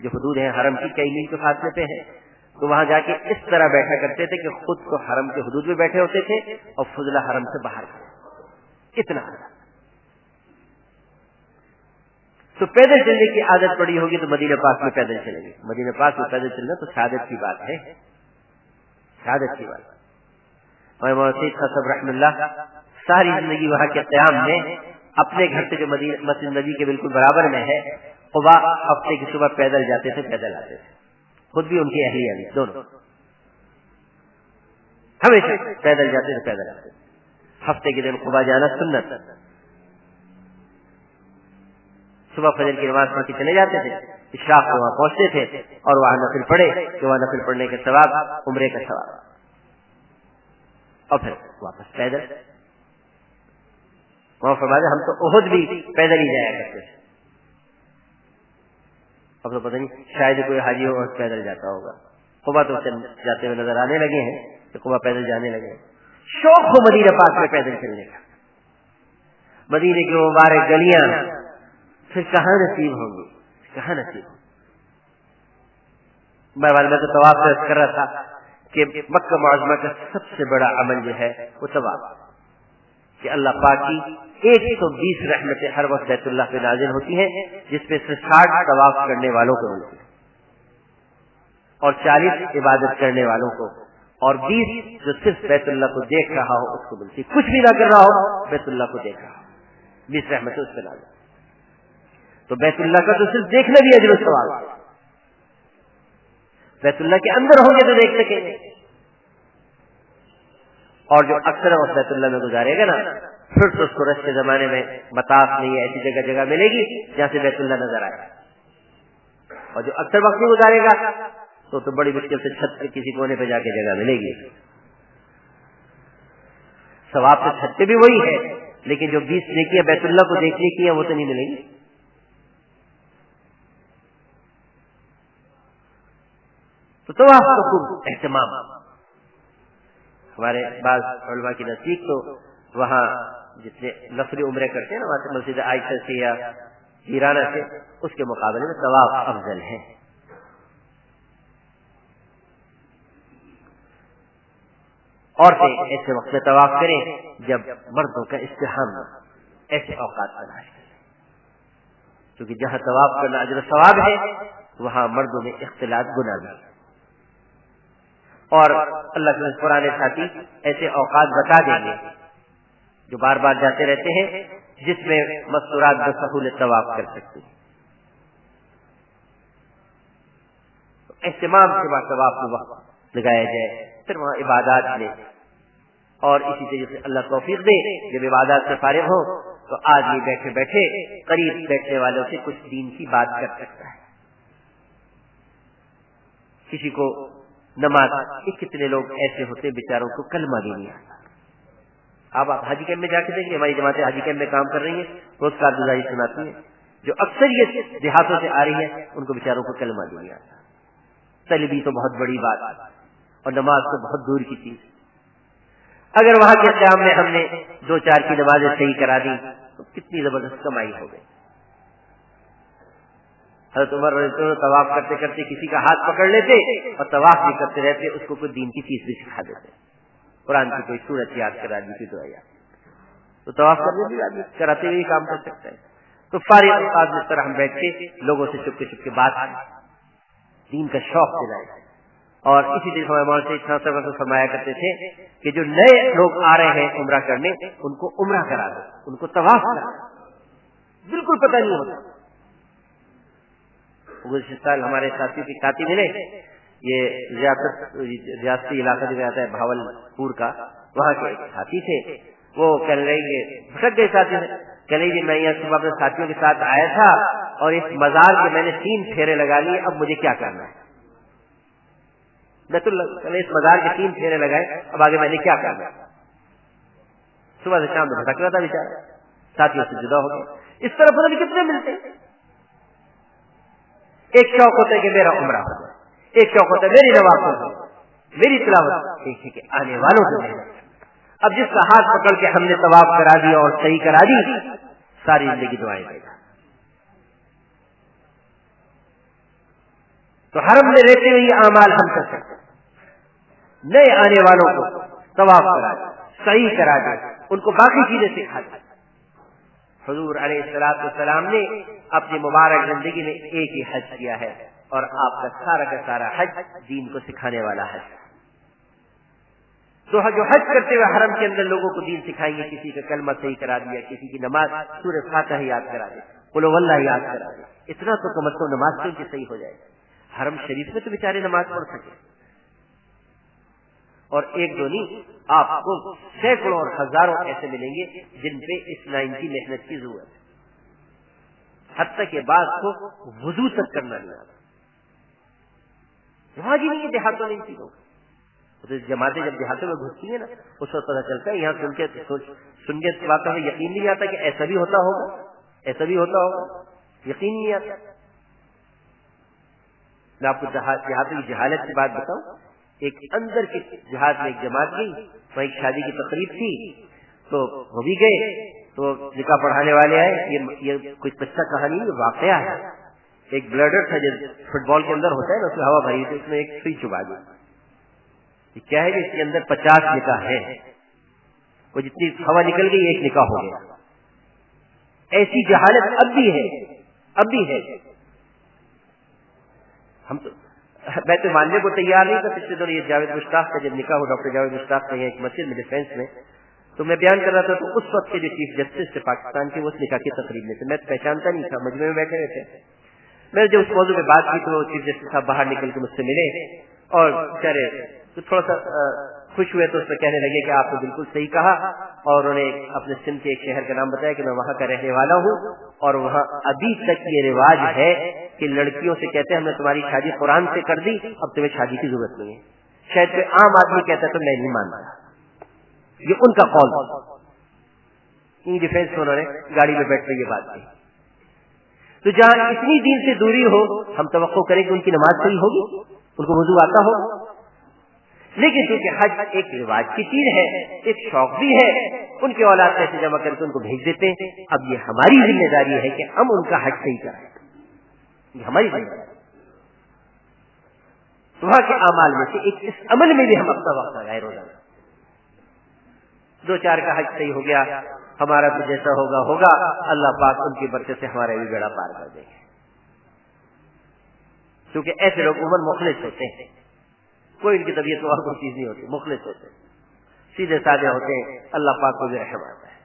جو حدود ہیں حرم کی کئی میل کے فاصلے پہ ہیں، تو وہاں جا کے اس طرح بیٹھا کرتے تھے کہ خود کو حرم کے حدود میں بیٹھے ہوتے تھے اور فضلہ حرم سے باہر کھڑے. اتنا تو پیدل چلنے کی عادت پڑی ہوگی تو مدینہ پاک میں پیدل چلیں گے. مدینہ پاک میں پیدل چلنا تو سعادت کی بات ہے، سعادت کی بات. اور سید صاحب رحم اللہ ساری زندگی وہاں کے قیام میں اپنے گھر سے جو مسجد نبی کے بالکل برابر میں ہے قباء، ہفتے کی صبح پیدل جاتے تھے، پیدل آتے تھے. خود بھی ان کی اہلیہ بھی دونوں ہمیشہ پیدل جاتے تھے، پیدل آتے تھے. ہفتے کے دن قباء جانا سنت. صبح فجر کی نماز پڑھ کے چلے جاتے تھے، اشراق کو وہاں پہنچتے تھے اور وہاں نفل پڑھے کہ وہاں نفل پڑھنے کے ثواب عمرے کا ثواب، اور پھر واپس پیدل. وہاں فرمایا ہم تو احد بھی پیدل ہی جایا کرتے تھے. اب تو پتہ نہیں شاید کوئی حاجی اور پیدل جاتا ہوگا، قبا تو جاتے ہوئے نظر آنے لگے ہیں کہ قبا پیدل جانے لگے ہیں. شوق ہو مدینہ پاک میں پیدل چلنے کا, مدینے کی مبارک گلیاں پھر کہاں نصیب ہوں گی, کہاں نصیب ہوں. میں تو طواف سے کر رہا تھا کہ مکہ معظمہ کا سب سے بڑا عمل جو ہے وہ طواف, کہ اللہ پاک کی 120 رحمتیں ہر وقت بیت اللہ پہ نازل ہوتی ہیں, جس میں سے 60 طواف کرنے والوں کو ملتی ہیں اور 40 عبادت کرنے والوں کو, اور 20 جو صرف بیت اللہ کو دیکھ رہا ہو اس کو ملتی. کچھ بھی نہ کر رہا ہو, بیت اللہ کو دیکھ رہا ہو, 20 رحمتیں اس پہ نازل. تو بیت اللہ کا تو صرف دیکھنا بھی اجر و ثواب. بیت اللہ کے اندر ہوں گے تو دیکھ سکیں گے, اور جو اکثر وقت بیت اللہ میں گزارے گا نا, پھر تو اس کو رش کے زمانے میں مطاف نہیں ہے, ایسی جگہ جگہ ملے گی جہاں سے بیت اللہ نظر آئے. اور جو اکثر وقت نہیں گزارے گا تو بڑی مشکل سے چھت کے کسی کونے پہ جا کے جگہ ملے گی. ثواب تو چھت پہ بھی وہی ہے, لیکن جو 20 نیکیاں بیت اللہ کو دیکھنے کی ہیں وہ تو نہیں ملیں گی. تو طواف کا خوب اہتمام. ہمارے بعض علماء کی نزدیک تو وہاں جتنے نفلی عمرے کرتے ہیں نا, وہاں سے مسجد عائشہ سے یا جیرانہ سے, اس کے مقابلے میں طواف افضل ہے. عورتیں ایسے وقت میں طواف کریں جب مردوں کا ازدحام نہ, ایسے اوقات تلاش کریں, کیونکہ جہاں طواف کرنا اجر و ثواب ہے وہاں مردوں میں اختلاط گناہ بھی. اور اللہ کے قرآن ساتھی ایسے اوقات بتا دیں گے جو بار بار جاتے رہتے ہیں, جس میں مستورات بسہولت طواف کر سکتے ہیں. اہتمام کے بعد طواف میں وقت لگایا جائے, پھر وہاں عبادات میں, اور اسی طریقے سے اللہ توفیق دے جب عبادات سے فارغ ہو تو آدمی بیٹھے بیٹھے قریب بیٹھنے والوں سے کچھ دین کی بات کر سکتا ہے. کسی کو نماز, کتنے لوگ ایسے ہوتے بیچاروں کو کلمہ بھی نہیں آتا. آپ حاجی کیمپ میں جا کے دیکھیں, ہماری جماعتیں حاجی کیمپ میں کام کر رہی ہیں, روز کارگزاری سناتی ہیں, جو اکثر یہ دیہاتوں سے آ رہی ہے ان کو بیچاروں کو کلمہ بھی نہیں آتا. طلبی تو بہت بڑی بات اور نماز تو بہت دور کی چیز. اگر وہاں کے قیام میں ہم نے 2-4 کی نمازیں صحیح کرا دی تو کتنی زبردست کمائی ہو گئی. حضرت عمر رضی اللہ عنہ طواف کرتے کرتے کسی کا ہاتھ پکڑ لیتے اور طواف بھی کرتے رہتے, اس کو کوئی دین کی چیز بھی سکھا دیتے, قرآن کی کوئی سورت یاد کرا دی, کوئی دعا یاد. تو طواف کرنے بھی آدمی کراتے ہوئے کام کر سکتا ہے. تو فارغ اوقات اس طرح ہم بیٹھ کے لوگوں سے چپ کے بات دین کا شوق دلائے. اور اسی طرح ہمارے مولانا سے اتنا سب فرمایا کرتے تھے کہ جو نئے لوگ آ رہے ہیں عمرہ کرنے, ان کو عمرہ کرا دو, ان کو طواف کرا دو, بالکل پتہ نہیں ہوتا. گزشتہ سال ہمارے ساتھیوں کی ساتھی ملے, یہ ریاستی علاقہ جو آتا ہے بھاول پور کا, وہاں کے ایک ساتھی تھے. وہ کہنے لگے, بھٹک گئے ساتھی میں, کہنے لگے میں یہاں صبح اپنے ساتھیوں کے ساتھ آیا تھا اور اس مزار کے میں نے 3 پھیرے لگا لیے, اب مجھے کیا کرنا ہے. بیت اللہ اس مزار کے 3 پھیرے لگائے, اب آگے میں نے کیا کرنا ہے. صبح سے شام میں بھٹک رہا تھا بیچارہ, ساتھیوں سے جدا ہو گیا. اس طرح پتہ نہیں کتنے ملتے. ایک شوق ہوتا ہے کہ میرا عمرہ ہو جائے, ایک شوق ہوتا ہے میری نماز ہو جائے, میری تلاوت, ایک ہے کہ آنے والوں سے. اب جس کا ہاتھ پکڑ کے ہم نے طواف کرا دیا اور صحیح کرا دی, ساری زندگی دعائیں دے گا. تو حرم میں رہتے ہوئے یہ اعمال ہم کر سکتے. نئے آنے والوں کو طواف کرا دیں, صحیح کرا دیں, ان کو باقی چیزیں سکھا دیں. حضور علیہ الصلوۃ والسلام نے اپنی مبارک زندگی میں ایک ہی حج کیا ہے, اور آپ کا سارا حج دین کو سکھانے والا حج. تو جو حج کرتے ہوئے حرم کے اندر لوگوں کو دین سکھائیں گے, کسی کا کلمہ صحیح کرا دیا, کسی کی نماز سورہ فاتحہ یاد کرا دے, قل هو اللہ یاد کرا دے, اتنا تو کم از کم نماز تو ان کی صحیح ہو جائے. حرم شریف میں تو بیچارے نماز پڑھ سکے, اور ایک دو نہیں, آپ کو سینکڑوں اور ہزاروں ایسے ملیں گے جن پہ اس لائن کی محنت کی ضرورت ہے. حتیٰ کہ بعض کو وضو تک کرنا نہیں آتا, وہاں جی نہیں ہے دیہاتوں میں ان چیزوں. جماعتیں جب دیہاتوں میں گھستی ہیں نا, اس وقت پتا چلتا ہے, یہاں سن کے باتوں میں یقین نہیں آتا کہ ایسا بھی ہوتا ہوگا, ایسا بھی ہوتا ہوگا, یقین نہیں آتا. میں آپ کو جہاں کی جہالت کی بات بتاؤں، ایک اندر کے جہاد میں ایک جماعت گئی، وہاں ایک شادی کی تقریب تھی، تو وہ بھی گئے، تو نکاح پڑھانے والے آئے، یہ کوئی قصہ کہانی نہیں، واقعہ ہے۔ ایک بلیڈر تھا جو فٹ بال کے اندر ہوتا ہے نا، اس میں ہوا بھری تھی، اس میں ایک سوئی چبھا دی۔ یہ کیا ہے کہ اس کے اندر 50 نکاح ہے، وہ جتنی ہوا نکل گئی ایک نکاح ہو گیا۔ ایسی جہالت اب بھی ہے، اب بھی ہے۔ ہم تو میں تو ماننے کو تیار نہیں تھا۔ پچھلے دنوں یہ جاوید مشتاق کا جب نکاح ہو، ڈاکٹر جاوید مشتاق کا ایک مسجد میں ڈیفینس میں، تو میں بیان کر رہا تھا، تو اس وقت کے جو چیف جسٹس تھے پاکستان کے، وہ اس نکاح کی تقریب میں تھے، میں پہچانتا نہیں تھا، مجمع میں بیٹھے ہوئے تھے۔ میں نے جب اس موضوع پہ بات کی تو چیف جسٹس صاحب باہر نکل کے مجھ سے ملے اور بیچارے تو تھوڑا سا خوش ہوئے، تو اس میں کہنے لگے کہ آپ نے بالکل صحیح کہا، اور انہوں نے اپنے سندھ کے ایک شہر کا نام بتایا کہ میں وہاں کا رہنے والا ہوں، اور وہاں ابھی تک یہ رواج ہے کہ لڑکیوں سے کہتے ہیں ہم نے تمہاری شادی قرآن سے کر دی، اب تمہیں شادی کی ضرورت نہیں ہے۔ شاید کوئی عام آدمی کہتا ہے تو میں نہیں مانتا، یہ ان کا قول۔ ان ڈیفینس میں انہوں نے گاڑی میں بیٹھ کر یہ بات کی۔ تو جہاں اتنی دین سے دوری ہو، ہم توقع کریں کہ ان کی نماز صحیح ہوگی، ان کو وضو آتا ہو، لیکن کیونکہ حج ایک رواج کی چیز ہے، ایک شوق بھی ہے، ان کے اولاد پیسے جمع کر کے ان کو بھیج دیتے ہیں۔ اب یہ ہماری ذمہ داری ہے کہ ہم ان کا حج صحیح کریں، یہ ہماری ذمہ داری۔ وہاں کے اعمال میں سے ایک اس عمل میں بھی ہم اپنا وقت لگائے روزانہ۔ 2-4 کا حج صحیح ہو گیا، ہمارا تو جیسا ہوگا، اللہ پاک ان کی برکت سے ہمارا بھی بیڑا پار کر دیں گے، کیونکہ ایسے لوگ عموماً مخلص ہوتے ہیں، کوئی ان کی طبیعت اور کوئی چیز نہیں ہوتی، مخلص ہوتے ہیں، سیدھے سادے ہوتے ہیں، اللہ پاک کو بھی رحم آتا ہے۔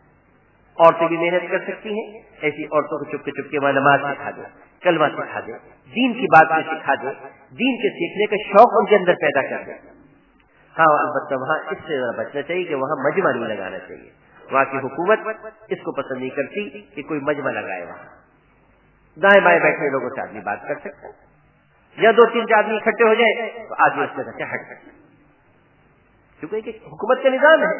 عورتیں بھی محنت کر سکتی ہیں، ایسی عورتوں کو چپ کے وہاں نماز سکھا دے، کلمہ سکھا دے، دین کی بات میں سکھا دے، دین کے سیکھنے کا شوق ان کے اندر پیدا کر دے۔ ہاں البتہ وہاں اس سے بچنا چاہیے کہ وہاں مجمع نہیں لگانا چاہیے، وہاں کی حکومت اس کو پسند نہیں کرتی کہ کوئی مجمع لگائے، وہاں دائیں بائیں بیٹھے لوگوں سے آدمی بات کر سکتا ہے، یا 2-3 آدمی اکٹھے ہو جائے تو آدمی اس جگہ سے ہٹ سکتا ہے، کیونکہ ایک حکومت کا نظام ہے،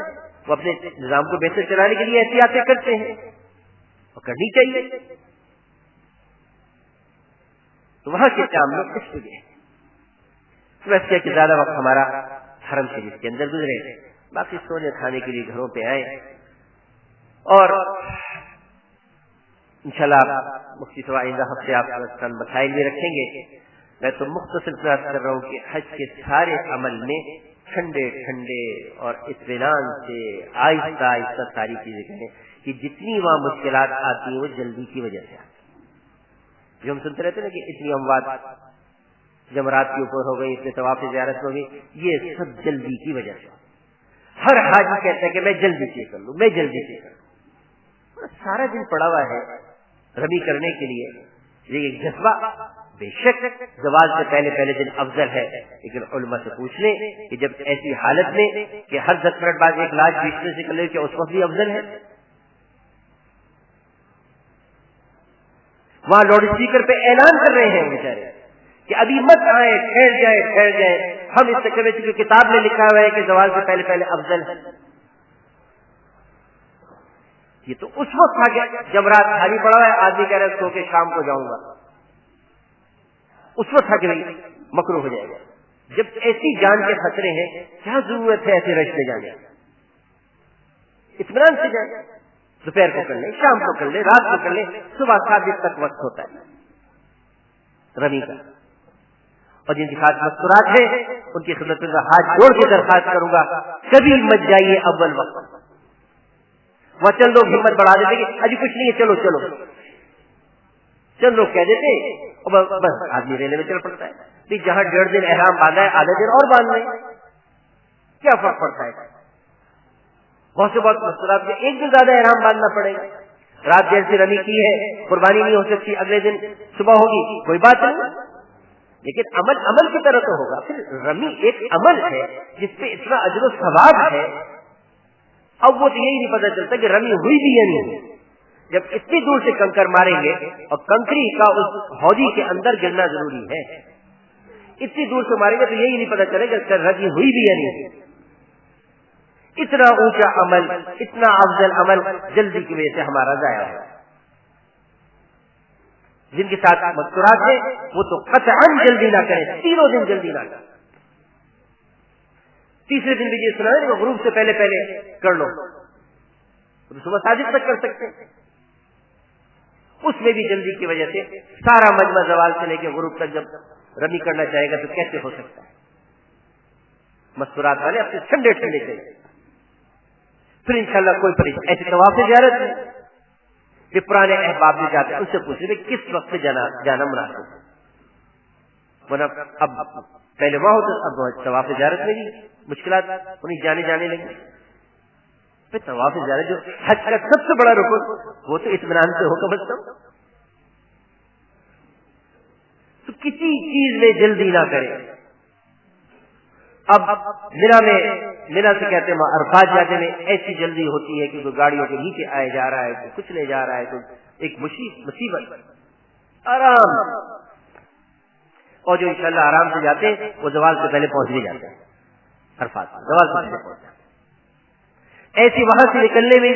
وہ اپنے نظام کو بہتر چلانے کے لیے احتیاطیں کرتے ہیں اور کرنی چاہیے۔ تو وہاں کے کام میں اس لیے ویسے کہ زیادہ وقت ہمارا حرم شریف کے اندر گزرے، باقی سونے کھانے کے لیے گھروں پہ آئے، اور انشاءاللہ مفتی صاحب آئندہ ہفتے آپ مسائل بھی رکھیں گے۔ میں تو مختصر بات کر رہا ہوں کہ حج کے سارے عمل میں ٹھنڈے اور اطمینان سے آہستہ آہستہ ساری چیزیں کریں، کہ جتنی وہاں مشکلات آتی ہیں وہ جلدی کی وجہ سے آتی ہیں۔ جو ہم سنتے رہتے ہیں نا کہ اتنی اموات جمرات کے اوپر ہو گئی، اتنے طواف زیارت ہو گئی، یہ سب جلدی کی وجہ سے۔ ہر حاجی کہتا ہے کہ میں جلدی سے کر لوں، میں جلدی سے کر لوں، سارا دن پڑا ہوا ہے رمی کرنے کے لیے۔ یہ جذبہ بے شک زواج سے پہلے دن افضل ہے، لیکن علماء سے پوچھ لیں کہ جب ایسی حالت میں کہ ہر 10 منٹ بعد ایک لاش بچنے سے کر لے، کیا اس وقت بھی افضل ہے؟ وہاں لاؤڈ اسپیکر پہ اعلان کر رہے ہیں بیچارے کہ ابھی مت آئے، ٹھہر جائے، ہم اس چکر میں چونکہ کتاب میں لکھا ہوا ہے کہ زواج سے پہلے افضل ہے۔ یہ تو اس وقت تھا کہ جب رات خالی پڑا ہوا ہے، آدمی کہہ رہا ہے سو کے شام کو جاؤں گا، اس وقت تھا کہ مکروہ ہو جائے گا۔ جب ایسی جان کے خطرے ہیں، کیا ضرورت ہے ایسے رش میں جانے؟ اطمینان سے جائیں، دوپہر کو کر لیں، شام کو کر لیں، رات کو کر لیں، صبح 7 بجے تک وقت ہوتا ہے رمی کا۔ اور جن کے خاص مستورات ہیں ان کی خدمت میں ہاتھ جوڑ کے درخواست کروں گا، کبھی مت جائیے اول وقت۔ وہ چند لوگ ہمت بڑھا دیتے کہ ابھی کچھ نہیں ہے، چلو چند لوگ کہہ دیتے اور بس آدمی ریلے میں چل پڑتا ہے۔ جہاں 1.5 دن احرام باندھا ہے، آدھا دن اور باندھ لیں، کیا فرق پڑتا ہے؟ بہت سے بہت مستورات میں 1 دن زیادہ احرام باندھنا پڑے گا۔ رات دیر سے رمی کی ہے، قربانی نہیں ہو سکتی، اگلے دن صبح ہوگی، کوئی بات نہیں، لیکن عمل کی طرح تو ہوگا۔ پھر رمی ایک عمل ہے جس پہ اتنا اجر و ثواب ہے، اب وہ تو یہی نہیں پتہ چلتا کہ رمی ہوئی بھی یا نہیں ہوئی۔ جب اتنی دور سے کنکر ماریں گے اور کنکری کا اس ہودی کے اندر گرنا ضروری ہے، اتنی دور سے ماریں گے تو یہی نہیں پتہ چلے کہ رمی ہوئی بھی یا نہیں ہوئی۔ اتنا اونچا عمل، اتنا افضل عمل جلدی کی وجہ سے ہمارا ضائع ہے۔ جن کے ساتھ مذکورات ہیں وہ تو قطعاً جلدی نہ کریں، تینوں دن جلدی نہ کریں. تیسرے دن بھی یہ سنا ہے کہ غروب سے پہلے پہلے کر لو، صبح صادق تک کر سکتے ہیں. اس میں بھی جلدی کی وجہ سے سارا مجمع زوال سے لے کے غروب تک جب رمی کرنا چاہے گا تو کیسے ہو سکتا ہے؟ مذکورات والے اپنے ٹھنڈے ٹھنڈے چلے، پھر انشاءاللہ کوئی پریشانی. ایسے طواف زیارت میں کہ پرانے احباب بھی جاتے ہیں، ان سے پوچھیں کس وقت جانا مناسب ہے، ورنہ اب پہلے وہاں ہوتا اب طواف زیارت میں بھی مشکلات انہیں جانے لگی. پھر طواف زیارت جو حج کا سب سے بڑا رکن وہ تو اطمینان سے ہو کم از کم. تو کسی چیز میں جلدی نہ کرے. اب مینا سے کہتے ہیں عرفات جاتے میں ایسی جلدی ہوتی ہے کہ کوئی گاڑیوں کے نیچے آئے جا رہا ہے، کوئی کچھ لے جا رہا ہے، کوئی ایک مصیبت. آرام، اور جو انشاءاللہ آرام سے جاتے ہیں وہ زوال سے پہلے پہنچ بھی جاتے ہیں. عرفات زوال سے پہلے پہنچ جاتے ہیں. ایسی وہاں سے نکلنے میں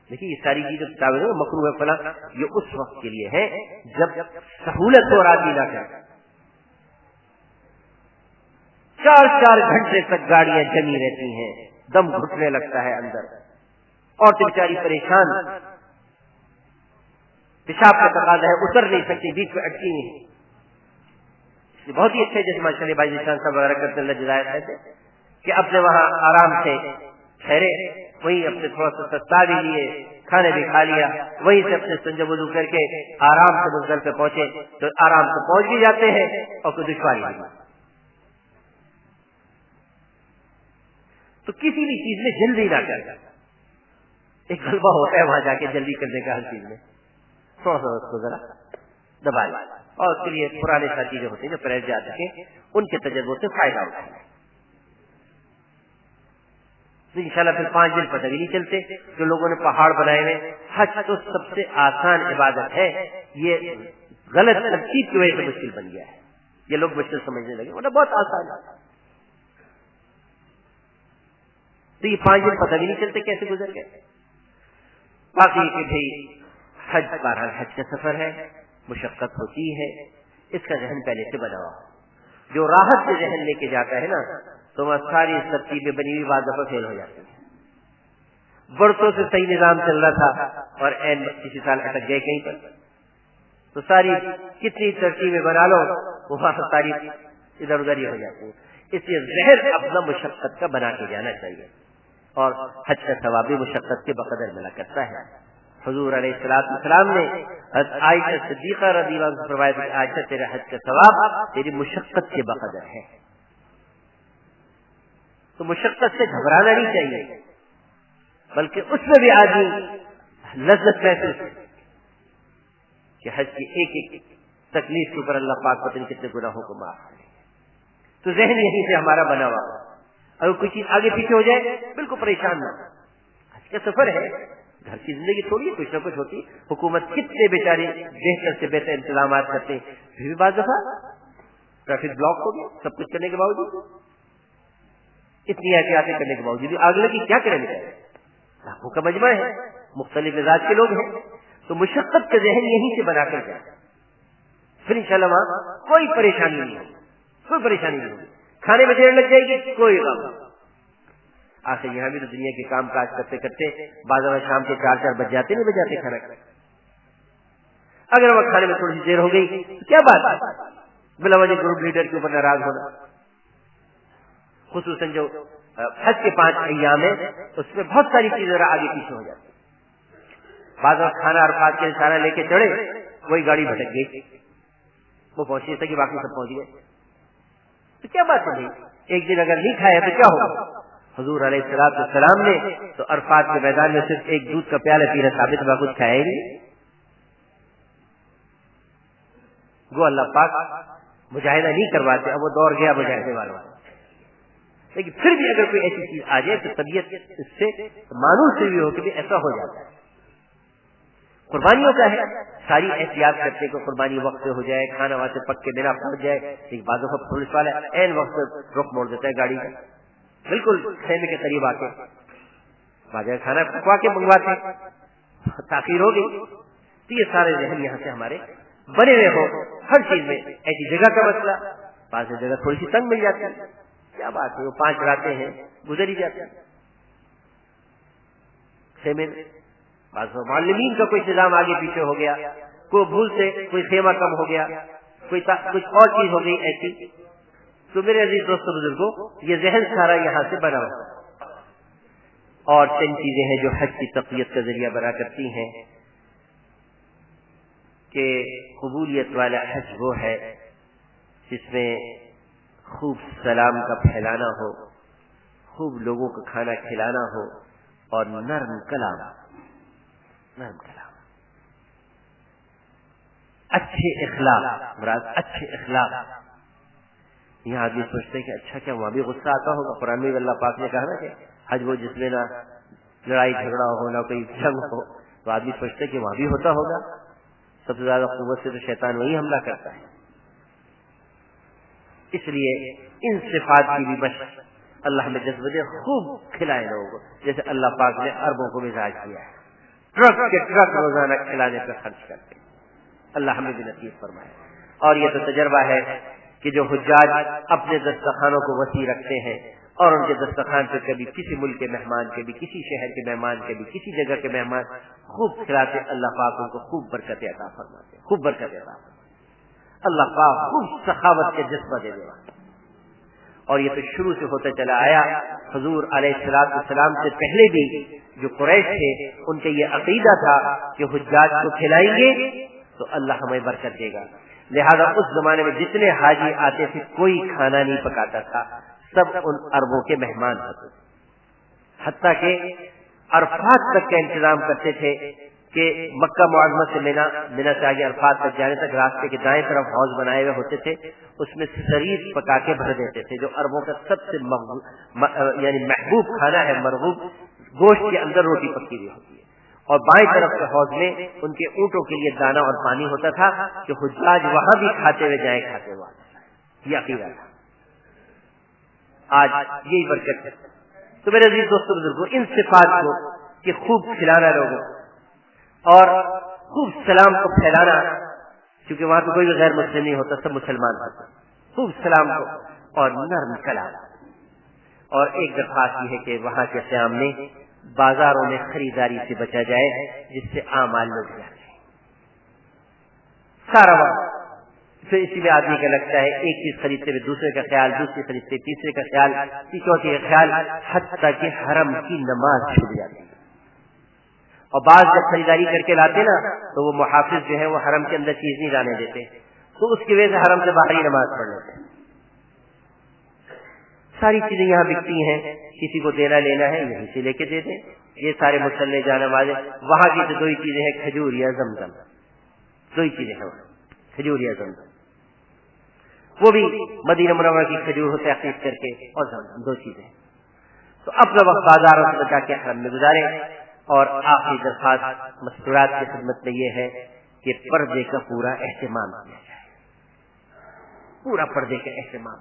دیکھیے یہ ساری چیزیں کتابیں مکروہ فلاں یہ اس وقت کے لیے ہے جب سہولت ہو رہی نہ کر. 4 گھنٹے تک گاڑیاں جمی رہتی ہیں، دم گھٹنے لگتا ہے اندر، عورتیں بیچاری پریشان، پیشاب کا تقاضا ہے، اتر نہیں سکتی، بیچ میں اٹکی نہیں. بہت ہی اچھے جیسے ماشاء اللہ بھائی نشان صاحب وغیرہ کرتے اللہ جزائے ایسے کہ اپنے وہاں آرام سے ٹھہرے، وہیں اپنے تھوڑا سا سستا بھی لیے، کھانے بھی کھا لیا، وہیں سے اپنے سنجا وضو کر کے آرام سے منزل پہ پہنچے تو آرام سے پہنچ بھی جاتے ہیں اور کوئی دشواری نہیں. تو کسی بھی چیز میں جلدی نہ کر. ایک غلبہ ہوتا ہے وہاں جا کے جلدی کرنے کا، ہر چیز میں تھوڑا سا اس کو ذرا دبا لیں. اور اس کے لیے پرانے ساتھی جو ہوتے ہیں جو پرہیز جا چکے ان کے تجربوں سے فائدہ اٹھائیں. تو انشاءاللہ پھر 5 دن پتہ بھی نہیں چلتے. جو لوگوں نے پہاڑ بنائے ہوئے، حج تو سب سے آسان عبادت ہے، یہ غلط ترتیب کی وجہ سے مشکل بن گیا ہے. یہ لوگ مشکل سمجھنے لگے، ورنہ بہت آسان ہے. تو یہ 5 دن پتہ بھی نہیں چلتے کیسے گزر گئے. باقی کہ بھائی حج بہرحال حج کا سفر ہے، مشقت ہوتی ہے، اس کا ذہن پہلے سے بنا ہوا. جو راحت سے ذہن لے کے جاتا ہے نا تو وہ ساری ترتیبیں بنی ہوئی بعض دفعہ فیل ہو جاتی ہیں. برسوں سے صحیح نظام چل رہا تھا اور این کسی سال اٹک گئے کہیں پر، تو ساری کتنی ترتیبیں بنا لو وہ ساری ادھر ادھر ہی ہو جاتی ہیں. اس لیے ذہن اپنا مشقت کا بنا کے جانا چاہیے، اور حج کا ثواب بھی مشقت کے بقدر ملا کرتا ہے. حضور علیہ السلام نے عائشہ صدیقہ رضی اللہ عنہا سے فرمایا کہ عائشہ تیرے حج کا ثواب تیری مشقت کے بقدر ہے. تو مشقت سے گھبرانا نہیں چاہیے، بلکہ اس میں بھی آدمی لذت محسوس کہ حج کی ایک ایک تکلیف کے اوپر اللہ پاک پتہ نہیں کتنے گناہوں کو معاف کرے. تو ذہن یہیں سے ہمارا بنا ہوا، اگر کوئی چیز آگے پیچھے ہو جائے بالکل پریشان نہ. حج کا سفر ہے، گھر کی زندگی تھوڑی کچھ نہ کچھ ہوتی. حکومت کتنے بیچاری بہتر سے بہتر انتظامات کرتے ہیں، پھر بھی بعض دفعہ ٹریفک بلاک ہو گیا. سب کچھ کرنے کے باوجود، اتنی احتیاطیں کرنے کے باوجود آگ لگی، کیا کریں گے؟ لاکھوں کا مجمع ہے، مختلف مزاج کے لوگ ہیں. تو مشقت کا ذہن یہیں سے بنا کر جائے، پھر انشاءاللہ وہاں کوئی پریشانی نہیں ہوگی. کوئی پریشانی نہیں ہوگی. کھانے میں دیر لگ جائے گی کوئی غم. آخر یہاں بھی تو دنیا کے کام کاج کرتے کرتے بعض شام کے 4 بج جاتے نہیں بج جاتے کھانا کھانے. اگر وہ کھانے میں تھوڑی سی دیر ہو گئی تو کیا بات ہے بلا وجہ گروپ لیڈر کے اوپر ناراض ہونا. خصوصاً جو حج کے 5 ایام ہیں اس میں بہت ساری چیزیں آگے پیچھے ہو جاتی. بعض وقت کھانا عرفات کے اشارہ لے کے چڑھے، وہی گاڑی بھٹک گئی، وہ پہنچی تھا کہ باقی سب پہنچ گئے. تو کیا بات ہے بھائی، ایک دن اگر نہیں کھایا تو کیا ہوگا؟ حضور علیہ السلام نے تو عرفات کے میدان میں صرف ایک دودھ کا پیالہ پینا ثابت ہوا، کچھ کھایا ہی نہیں. گو اللہ پاک مجاہدہ نہیں کرواتے، اب وہ دوڑ گیا مجاہدے والا. لیکن پھر بھی اگر کوئی ایسی چیز آ جائے تو طبیعت اس سے مانوس سے بھی ہو کہ ایسا ہو جاتا ہے. قربانیوں کا ہے، ساری احتیاط کرتے کہ قربانی وقت پہ ہو جائے، کھانا وہاں سے پک کے بنا پہنچ جائے. ایک بعض دفعہ پولیس والا عین وقت پہ رخ موڑ دیتا ہے گاڑی کا، بالکل خیمے کے قریب آ کے باجا کھانا پکوا کے منگواتے، تاخیر ہو گئی. تو یہ سارے ذہن یہاں سے ہمارے بنے ہوئے ہو. ہر چیز میں ایسی جگہ کا مسئلہ، بعض جگہ تھوڑی سی تنگ مل جاتی ہے، کیا بات ہے، وہ 5 راتیں ہیں گزر ہی جاتی ہیں. خیمے میں بعض معلمین کا کوئی نظام آگے پیچھے ہو گیا، کوئی بھول سے کوئی خیمہ کم ہو گیا، کچھ اور چیز ہو گئی ایسی. تو میرے عزیز دوستوں بزرگوں، یہ ذہن سارا یہاں سے بنا ہوا ہے. اور 3 چیزیں ہیں جو حج کی تقویت کا ذریعہ بنا کرتی ہیں کہ قبولیت والا حج وہ ہے جس میں خوب سلام کا پھیلانا ہو، خوب لوگوں کو کھانا کھلانا ہو، اور نرم کلام، اچھے اخلاق. مراد اچھے اخلاق. یہاں آدمی سوچتے ہیں کہ اچھا کیا وہاں بھی غصہ آتا ہوگا؟ قرآن میں اللہ پاک نے کہا نا کہ حج وہ جس میں نہ لڑائی جھگڑا ہو، نہ کوئی جنگ ہو. تو آدمی سوچتے کہ وہاں بھی ہوتا ہوگا. سب سے زیادہ قوت سے تو شیطان وہی حملہ کرتا ہے. اس لیے ان صفات کی بھی مشق اللہ ہمیں جذبہ دے، خوب کھلائے لوگوں کو، جیسے اللہ پاک نے عربوں کو مزاج کیا ہے، ٹرک کے ٹرک روزانہ کھلانے پر خرچ کرتے. اللہ ہمیں بھی نصیب فرمائے. اور یہ تو تجربہ ہے کہ جو حجاج اپنے دسترخوانوں کو وسیع رکھتے ہیں اور ان کے دسترخوان پہ کبھی کسی ملک کے مہمان، کبھی کسی شہر کے مہمان، کبھی کسی جگہ کے مہمان خوب کھلاتے، اللہ پاک ان کو خوب برکت عطا فرماتے، خوب برکت عطا فرماتے. اللہ پاک خوب سخاوت کے جذبہ دے دے. اور یہ تو شروع سے ہوتا چلا آیا. حضور علیہ الصلوۃ والسلام سے پہلے بھی جو قریش تھے ان کا یہ عقیدہ تھا کہ حجاج کو کھلائیں گے تو اللہ ہمیں برکت دے گا. لہذا اس زمانے میں جتنے حاجی آتے تھے کوئی کھانا نہیں پکاتا تھا، سب ان عربوں کے مہمان ہوتے تھے. حتیٰ کہ عرفات تک کا انتظام کرتے تھے کہ مکہ معظمہ سے مینا سے آگے عرفات تک جانے تک راستے کے دائیں طرف حوض بنائے ہوئے ہوتے تھے، اس میں سرید پکا کے بھر دیتے تھے، جو عربوں کا سب سے یعنی محبوب کھانا ہے. مرغوب گوشت کے اندر روٹی پکی ہوئی ہوتی ہے. اور بائیں طرف کے حوض میں ان کے اونٹوں کے لیے دانا اور پانی ہوتا تھا کہ حجاج وہاں بھی کھاتے ہوئے جائیں، کھاتے ہوئے. یہ عقیدہ تھا. آج یہی برکت ہے. تو میرے عزیز دوستوں بزرگوں، ان صفات کو کہ خوب کھلانا لوگوں اور خوب سلام کو پھیلانا، کیونکہ وہاں تو کوئی بھی غیر مسلم نہیں ہوتا، سب مسلمان ہوتے. خوب سلام کو اور نرم کلام. اور ایک درخواست یہ ہے کہ وہاں کے قیام میں بازاروں میں خریداری سے بچا جائے جس سے اعمال لوٹ جاتے ہیں. سارا وقت پھر اسی میں آدمی کا لگتا ہے ایک چیز خریدتے ہوئے دوسرے کا خیال، دوسری خریدتے تیسرے کا خیال، چوتھے کا خیال، حتیٰ کہ حرم کی نماز چھوٹ جاتی ہے. اور بعض جب خریداری کر کے لاتے نا تو وہ محافظ جو ہے وہ حرم کے اندر چیز نہیں لانے دیتے، تو اس کی وجہ سے حرم سے باہر ہی نماز پڑھ لیتے ہیں. ساری چیزیں یہاں بکتی ہیں، کسی کو دینا لینا ہے یہیں سے لے کے دے دیں. یہ سارے مسلح جانے والے وہاں کی تو 2 ہی چیزیں ہیں، کھجور یا زمزم. 2 ہی چیزیں ہیں، کھجور یا زمزم. وہ بھی مدینہ منورہ کی کھجور ہوتے تحقیق کر کے، اور زمزم 2 چیزیں. تو اپنا وقت بازاروں سے بچا کے حرم میں گزارے. اور آخری درخواست مستورات کی خدمت میں یہ ہے کہ پردے کا پورا اہتمام کیا جائے. پورا پردے کا اہتمام.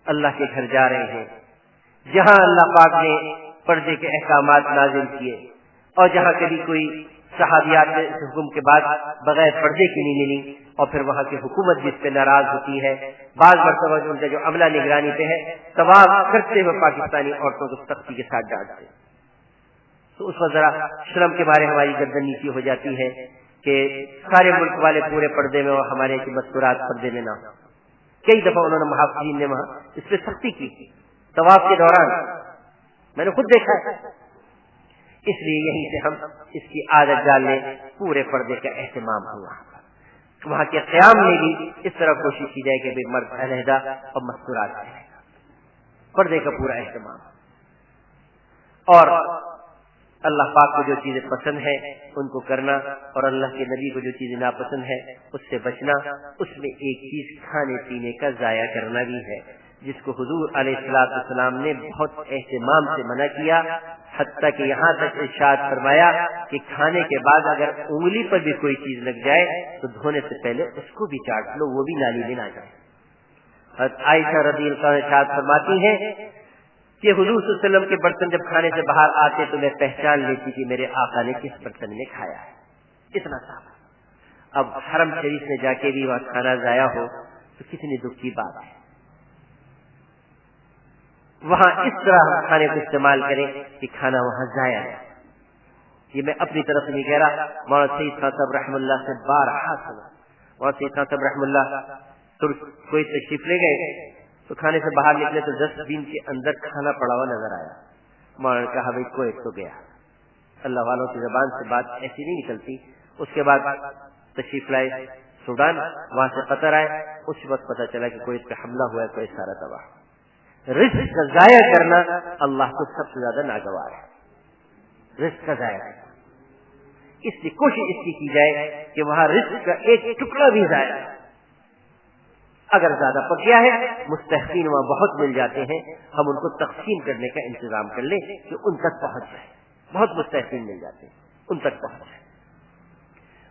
اللہ کے گھر جا رہے ہیں جہاں اللہ پاک نے پردے کے احکامات نازل کیے، اور جہاں کبھی کوئی صحابیات کے حکم کے بعد بغیر پردے کی نہیں ملی، اور پھر وہاں کی حکومت جس پہ ناراض ہوتی ہے. بعض مرتبہ ان کا جو عملہ نگرانی پہ ہے طواف کرتے ہوئے پاکستانی عورتوں کو سختی کے ساتھ ڈانٹتے ہیں. تو اس وقت ذرا شرم کے بارے ہماری گردن نیچی ہو جاتی ہے کہ سارے ملک والے پورے پردے میں اور ہمارے کی مستورات پردے میں نہ ہو. کئی دفعہ انہوں نے محافظین نے وہاں اس پہ سختی کی طواف کے دوران، میں نے خود دیکھا. اس لیے یہیں سے ہم اس کی عادت ڈال لیں، پورے پردے کا اہتمام ہوا. وہاں کے قیام میں بھی اس طرح کوشش کی جائے کہ مرد علیحدہ اور مستورات علیحدہ، پردے کا پورا اہتمام. اور اللہ پاک کو جو چیزیں پسند ہے ان کو کرنا، اور اللہ کے نبی کو جو چیزیں ناپسند ہے اس سے بچنا. اس میں ایک چیز کھانے پینے کا ضائع کرنا بھی ہے، جس کو حضور علیہ الصلوۃ والسلام نے بہت اہتمام سے منع کیا. حتیٰ کہ یہاں تک ارشاد فرمایا کہ کھانے کے بعد اگر انگلی پر بھی کوئی چیز لگ جائے تو دھونے سے پہلے اس کو بھی چاٹ لو، وہ بھی نالی میں نہ جائے. حضرت عائشہ رضی اللہ عنہا ارشاد فرماتی ہیں کہ حضور صلی اللہ علیہ وسلم کے برتن جب کھانے سے باہر آتے تو میں پہچان لیتی کہ میرے آقا نے کس برتن میں کھایا ہے. اتنا صاف. اب حرم شریف میں جا کے بھی وہاں کھانا ضائع ہو تو کتنی دکھ کی بات ہے. وہاں اس طرح ہم کھانے کو استعمال کریں کہ کھانا وہاں ضائع ہے. یہ میں اپنی طرف سے نہیں کہہ رہا, مولانا سید خان صاحب رحم اللہ سے بارہا سنا. مولانا سید خان صاحب رحم اللہ کوئی تشریف لے گئے تو کھانے سے باہر نکلے تو 10 دن کے اندر کھانا پڑا ہوا نظر آیا. مولانا نے کہا بھائی کویت تو گیا. اللہ والوں کی زبان سے بات ایسی نہیں نکلتی. اس کے بعد تشریف لائے سوڈان, وہاں سے قطر آئے. اس وقت پتا چلا کہ کویت پہ حملہ ہوا ہے, کوئی سارا تباہ. رزق کا ضائع کرنا اللہ کو سب سے زیادہ ناگوار ہے. رزق کا ضائع کرنا, اس لیے کوشش اس کی جائے کہ وہاں رزق کا ایک ٹکڑا بھی ضائع, اگر زیادہ پک گیا ہے مستحقین وہاں بہت مل جاتے ہیں, ہم ان کو تقسیم کرنے کا انتظام کر لیں کہ ان تک پہنچ جائے. بہت مستحقین مل جاتے ہیں, ان تک پہنچ جائے.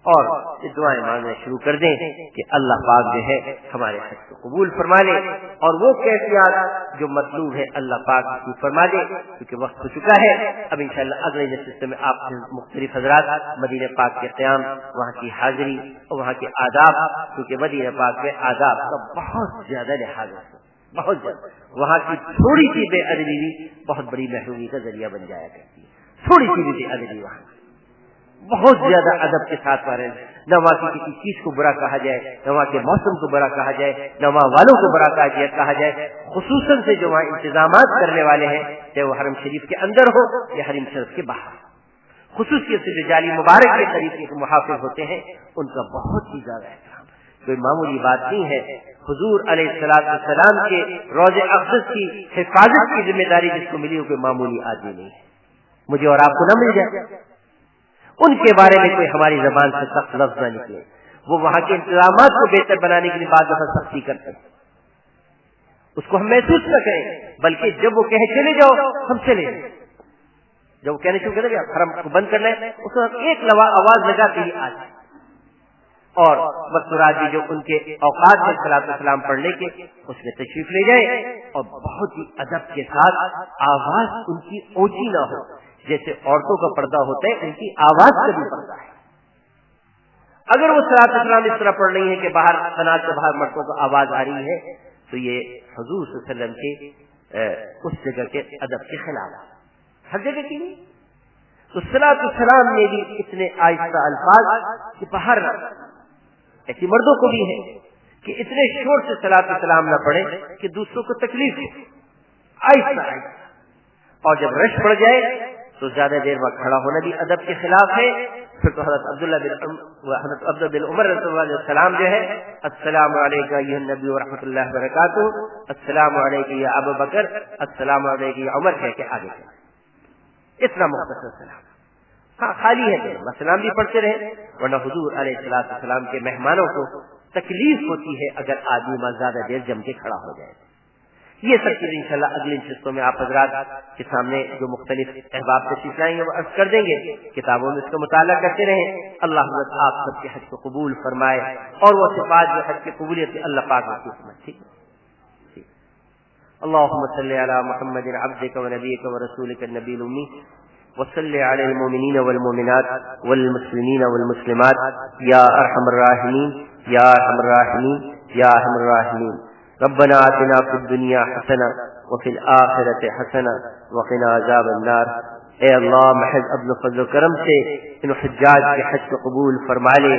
اور یہ دعائیں مانگنا شروع کر دیں کہ اللہ پاک جو ہے ہمارے حج کو قبول فرما لے, اور وہ کیفیات جو مطلوب ہے اللہ پاک کی فرما دے, کیونکہ وقت ہو چکا ہے. اب انشاءاللہ اگلے نشست میں آپ مختلف حضرات مدینہ پاک کے قیام, وہاں کی حاضری اور وہاں کے آداب, کیونکہ مدینہ پاک میں آداب کا بہت زیادہ لحاظ ہے, بہت زیادہ. وہاں کی تھوڑی سی بے ادبی بھی بہت بڑی محرومی کا ذریعہ بن جایا کرتی ہے. تھوڑی سی بھی بے ادبی وہاں بہت زیادہ ادب کے ساتھ رہے, نہ وہاں کی کسی چیز کو برا کہا جائے, نہ وہاں کے موسم کو برا کہا جائے, نہ وہاں والوں کو برا کہا جائے. خصوصاً سے جو وہاں انتظامات کرنے والے ہیں, چاہے وہ حرم شریف کے اندر ہو یا حرم شریف کے باہر, خصوصیت سے جو جعلی مبارک کے طریقے کے محافظ ہوتے ہیں, ان کا بہت ہی زیادہ احترام. کوئی معمولی بات نہیں ہے. حضور علیہ الصلوۃ والسلام کے روضہ اقدس کی حفاظت کی ذمہ داری جس کو ملی, وہ کوئی معمولی آدمی نہیں ہے. مجھے اور آپ کو نہ مل جائے, ان کے بارے میں کوئی ہماری زبان سے سخت لفظ نہ نکلے. وہ وہاں کے انتظامات کو بہتر بنانے کے لیے بعض دفعہ سختی کرتے ہیں, اس کو ہم محسوس نہ کریں, بلکہ جب وہ کہے چلے جاؤ ہم چلے جائیں. جب وہ کہنے شروع کریں گے حرم کو بند کر لیں, اس وقت ایک آواز لگاتے ہی آ جائے. اور مستورات جو ان کے اوقات میں صلاۃ السلام پڑھنے کے, اس میں تشریف لے جائے, اور بہت ہی ادب کے ساتھ آواز ان کی اونچی نہ ہو. جیسے عورتوں کا پردہ ہوتا ہے, ان کی آواز کا بھی پردہ ہے. اگر وہ صلاۃ السلام اس طرح پڑھ رہی ہے کہ باہر صلاۃ سے باہر مردوں کو آواز آ رہی ہے, تو یہ حضور صلی اللہ علیہ وسلم کے اس جگہ کے ادب کے خلاف ہے. ہر جگہ کی نہیں. تو صلاۃ السلام میں بھی اتنے آہستہ الفاظ کہ باہر ایسی مردوں کو بھی ہے کہ اتنے شور سے صلاۃ السلام نہ پڑھے کہ دوسروں کو تکلیف ہو. آہستہ آہستہ. اور جب رش پڑ جائے تو زیادہ دیر وقت کھڑا ہونا بھی ادب کے خلاف ہے. پھر تو حضرت عبداللہ بن عمر رضی اللہ عنہ السلام جو ہے, السلام علیکم ایھا النبی ورحمۃ اللہ وبرکاتہ, السلام علیکم یا ابو بکر, السلام علیکم یا عمر, کہہ کے آگے چلے. اتنا مختصر سلام. ہاں خالی ہے تو سلام بھی پڑھتے رہے, ورنہ حضور علیہ الصلوۃ والسلام کے مہمانوں کو تکلیف ہوتی ہے اگر آدمی وہاں زیادہ دیر جم کے کھڑا ہو جائے. یہ سب چیزیں انشاءاللہ اگلی نشستوں میں آپ حضرات کے سامنے جو مختلف احباب تشریف لائیں گے وہ عرض کر دیں گے. کتابوں میں اس کا مطالعہ کرتے رہیں. اللہ حضرت آپ سب کے حج کو قبول فرمائے, اور وہ صفات جو حج کی قبولیت سے اللہ پاک کی قسمت. ٹھیک. اللهم صل على محمد عبدك ونبيك ورسولك النبي الأمي, وصل على المؤمنين والمؤمنات والمسلمين والمسلمات يا أرحم الراحمين يا أرحم الراحمين يا أرحم الراحمين. ربنا آتنا في الدنيا حسنة وفي الآخرة حسنة وقنا عذاب النار. اے اللہ محض اپنے فضل و کرم سے ان حجاج کے حج کو قبول فرما لے.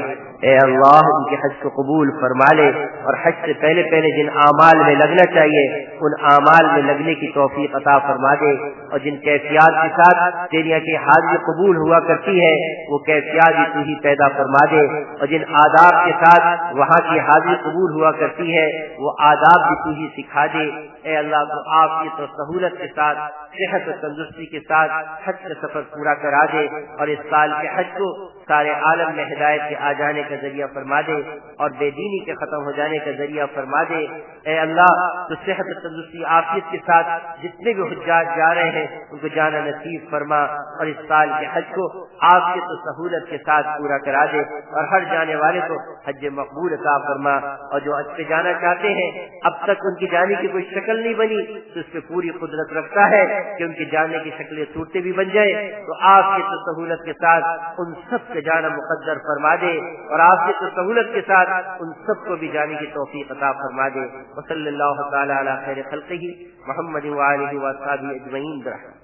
اے اللہ ان کے حج کو قبول فرما لے, اور حج سے پہلے پہلے جن اعمال میں لگنا چاہیے ان اعمال میں لگنے کی توفیق عطا فرما دے, اور جن کیفیات کے ساتھ تیری کی حاضری قبول ہوا کرتی ہے وہ کیفیات بھی تو ہی پیدا فرما دے, اور جن آداب کے ساتھ وہاں کی حاضری قبول ہوا کرتی ہے وہ آداب بھی تو ہی سکھا دے. اے اللہ کو عافیت و سہولت کے ساتھ, صحت و تندرستی کے ساتھ حج کا سفر پورا کرا دے, اور اس سال کے حج کو سارے عالم میں ہدایت کے آ جانے کا ذریعہ فرما دے, اور بے دینی کے ختم ہو جانے کا ذریعہ فرما دے. اے اللہ تو صحت و تندرستی عافیت کے ساتھ جتنے بھی حجاج جا رہے ہیں ان کو جانا نصیب فرما, اور اس سال کے حج کو عافیت و سہولت کے ساتھ پورا کرا دے, اور ہر جانے والے کو حج مقبول عطا فرما. اور جو حج پہ جانا چاہتے ہیں اب تک ان کی جانے کی کوئی شکل نہیں بنی تو اس پہ پوری قدرت رکھتا ہے کہ ان کے جانے کی شکلیں صورتیں بھی بن جائے, تو آپ کی سہولت کے ساتھ ان سب کے جانا مقدر فرما دے اور عافیت و سہولت کے ساتھ ان سب کو بھی جانے کی توفیق عطا فرما دے. وصلی اللہ تعالی علی خیر خلقہ محمد وآلہ وصحبہ اجمعین برحمتہ.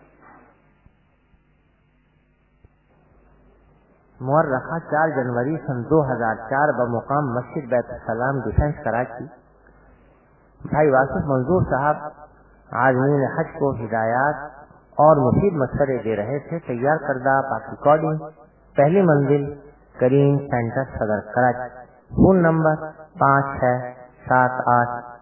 مورخہ 4 جنوری سن 2004 بمقام مسجد بیت السلام ڈیفنس کراچی بھائی واصف منظور صاحب عازمین حج کو ہدایات اور مفید مشورے دے رہے تھے. تیار کردہ پاک ریکارڈنگ پہلی منزل کریم سینٹر صدر کراچی. Phone number 5678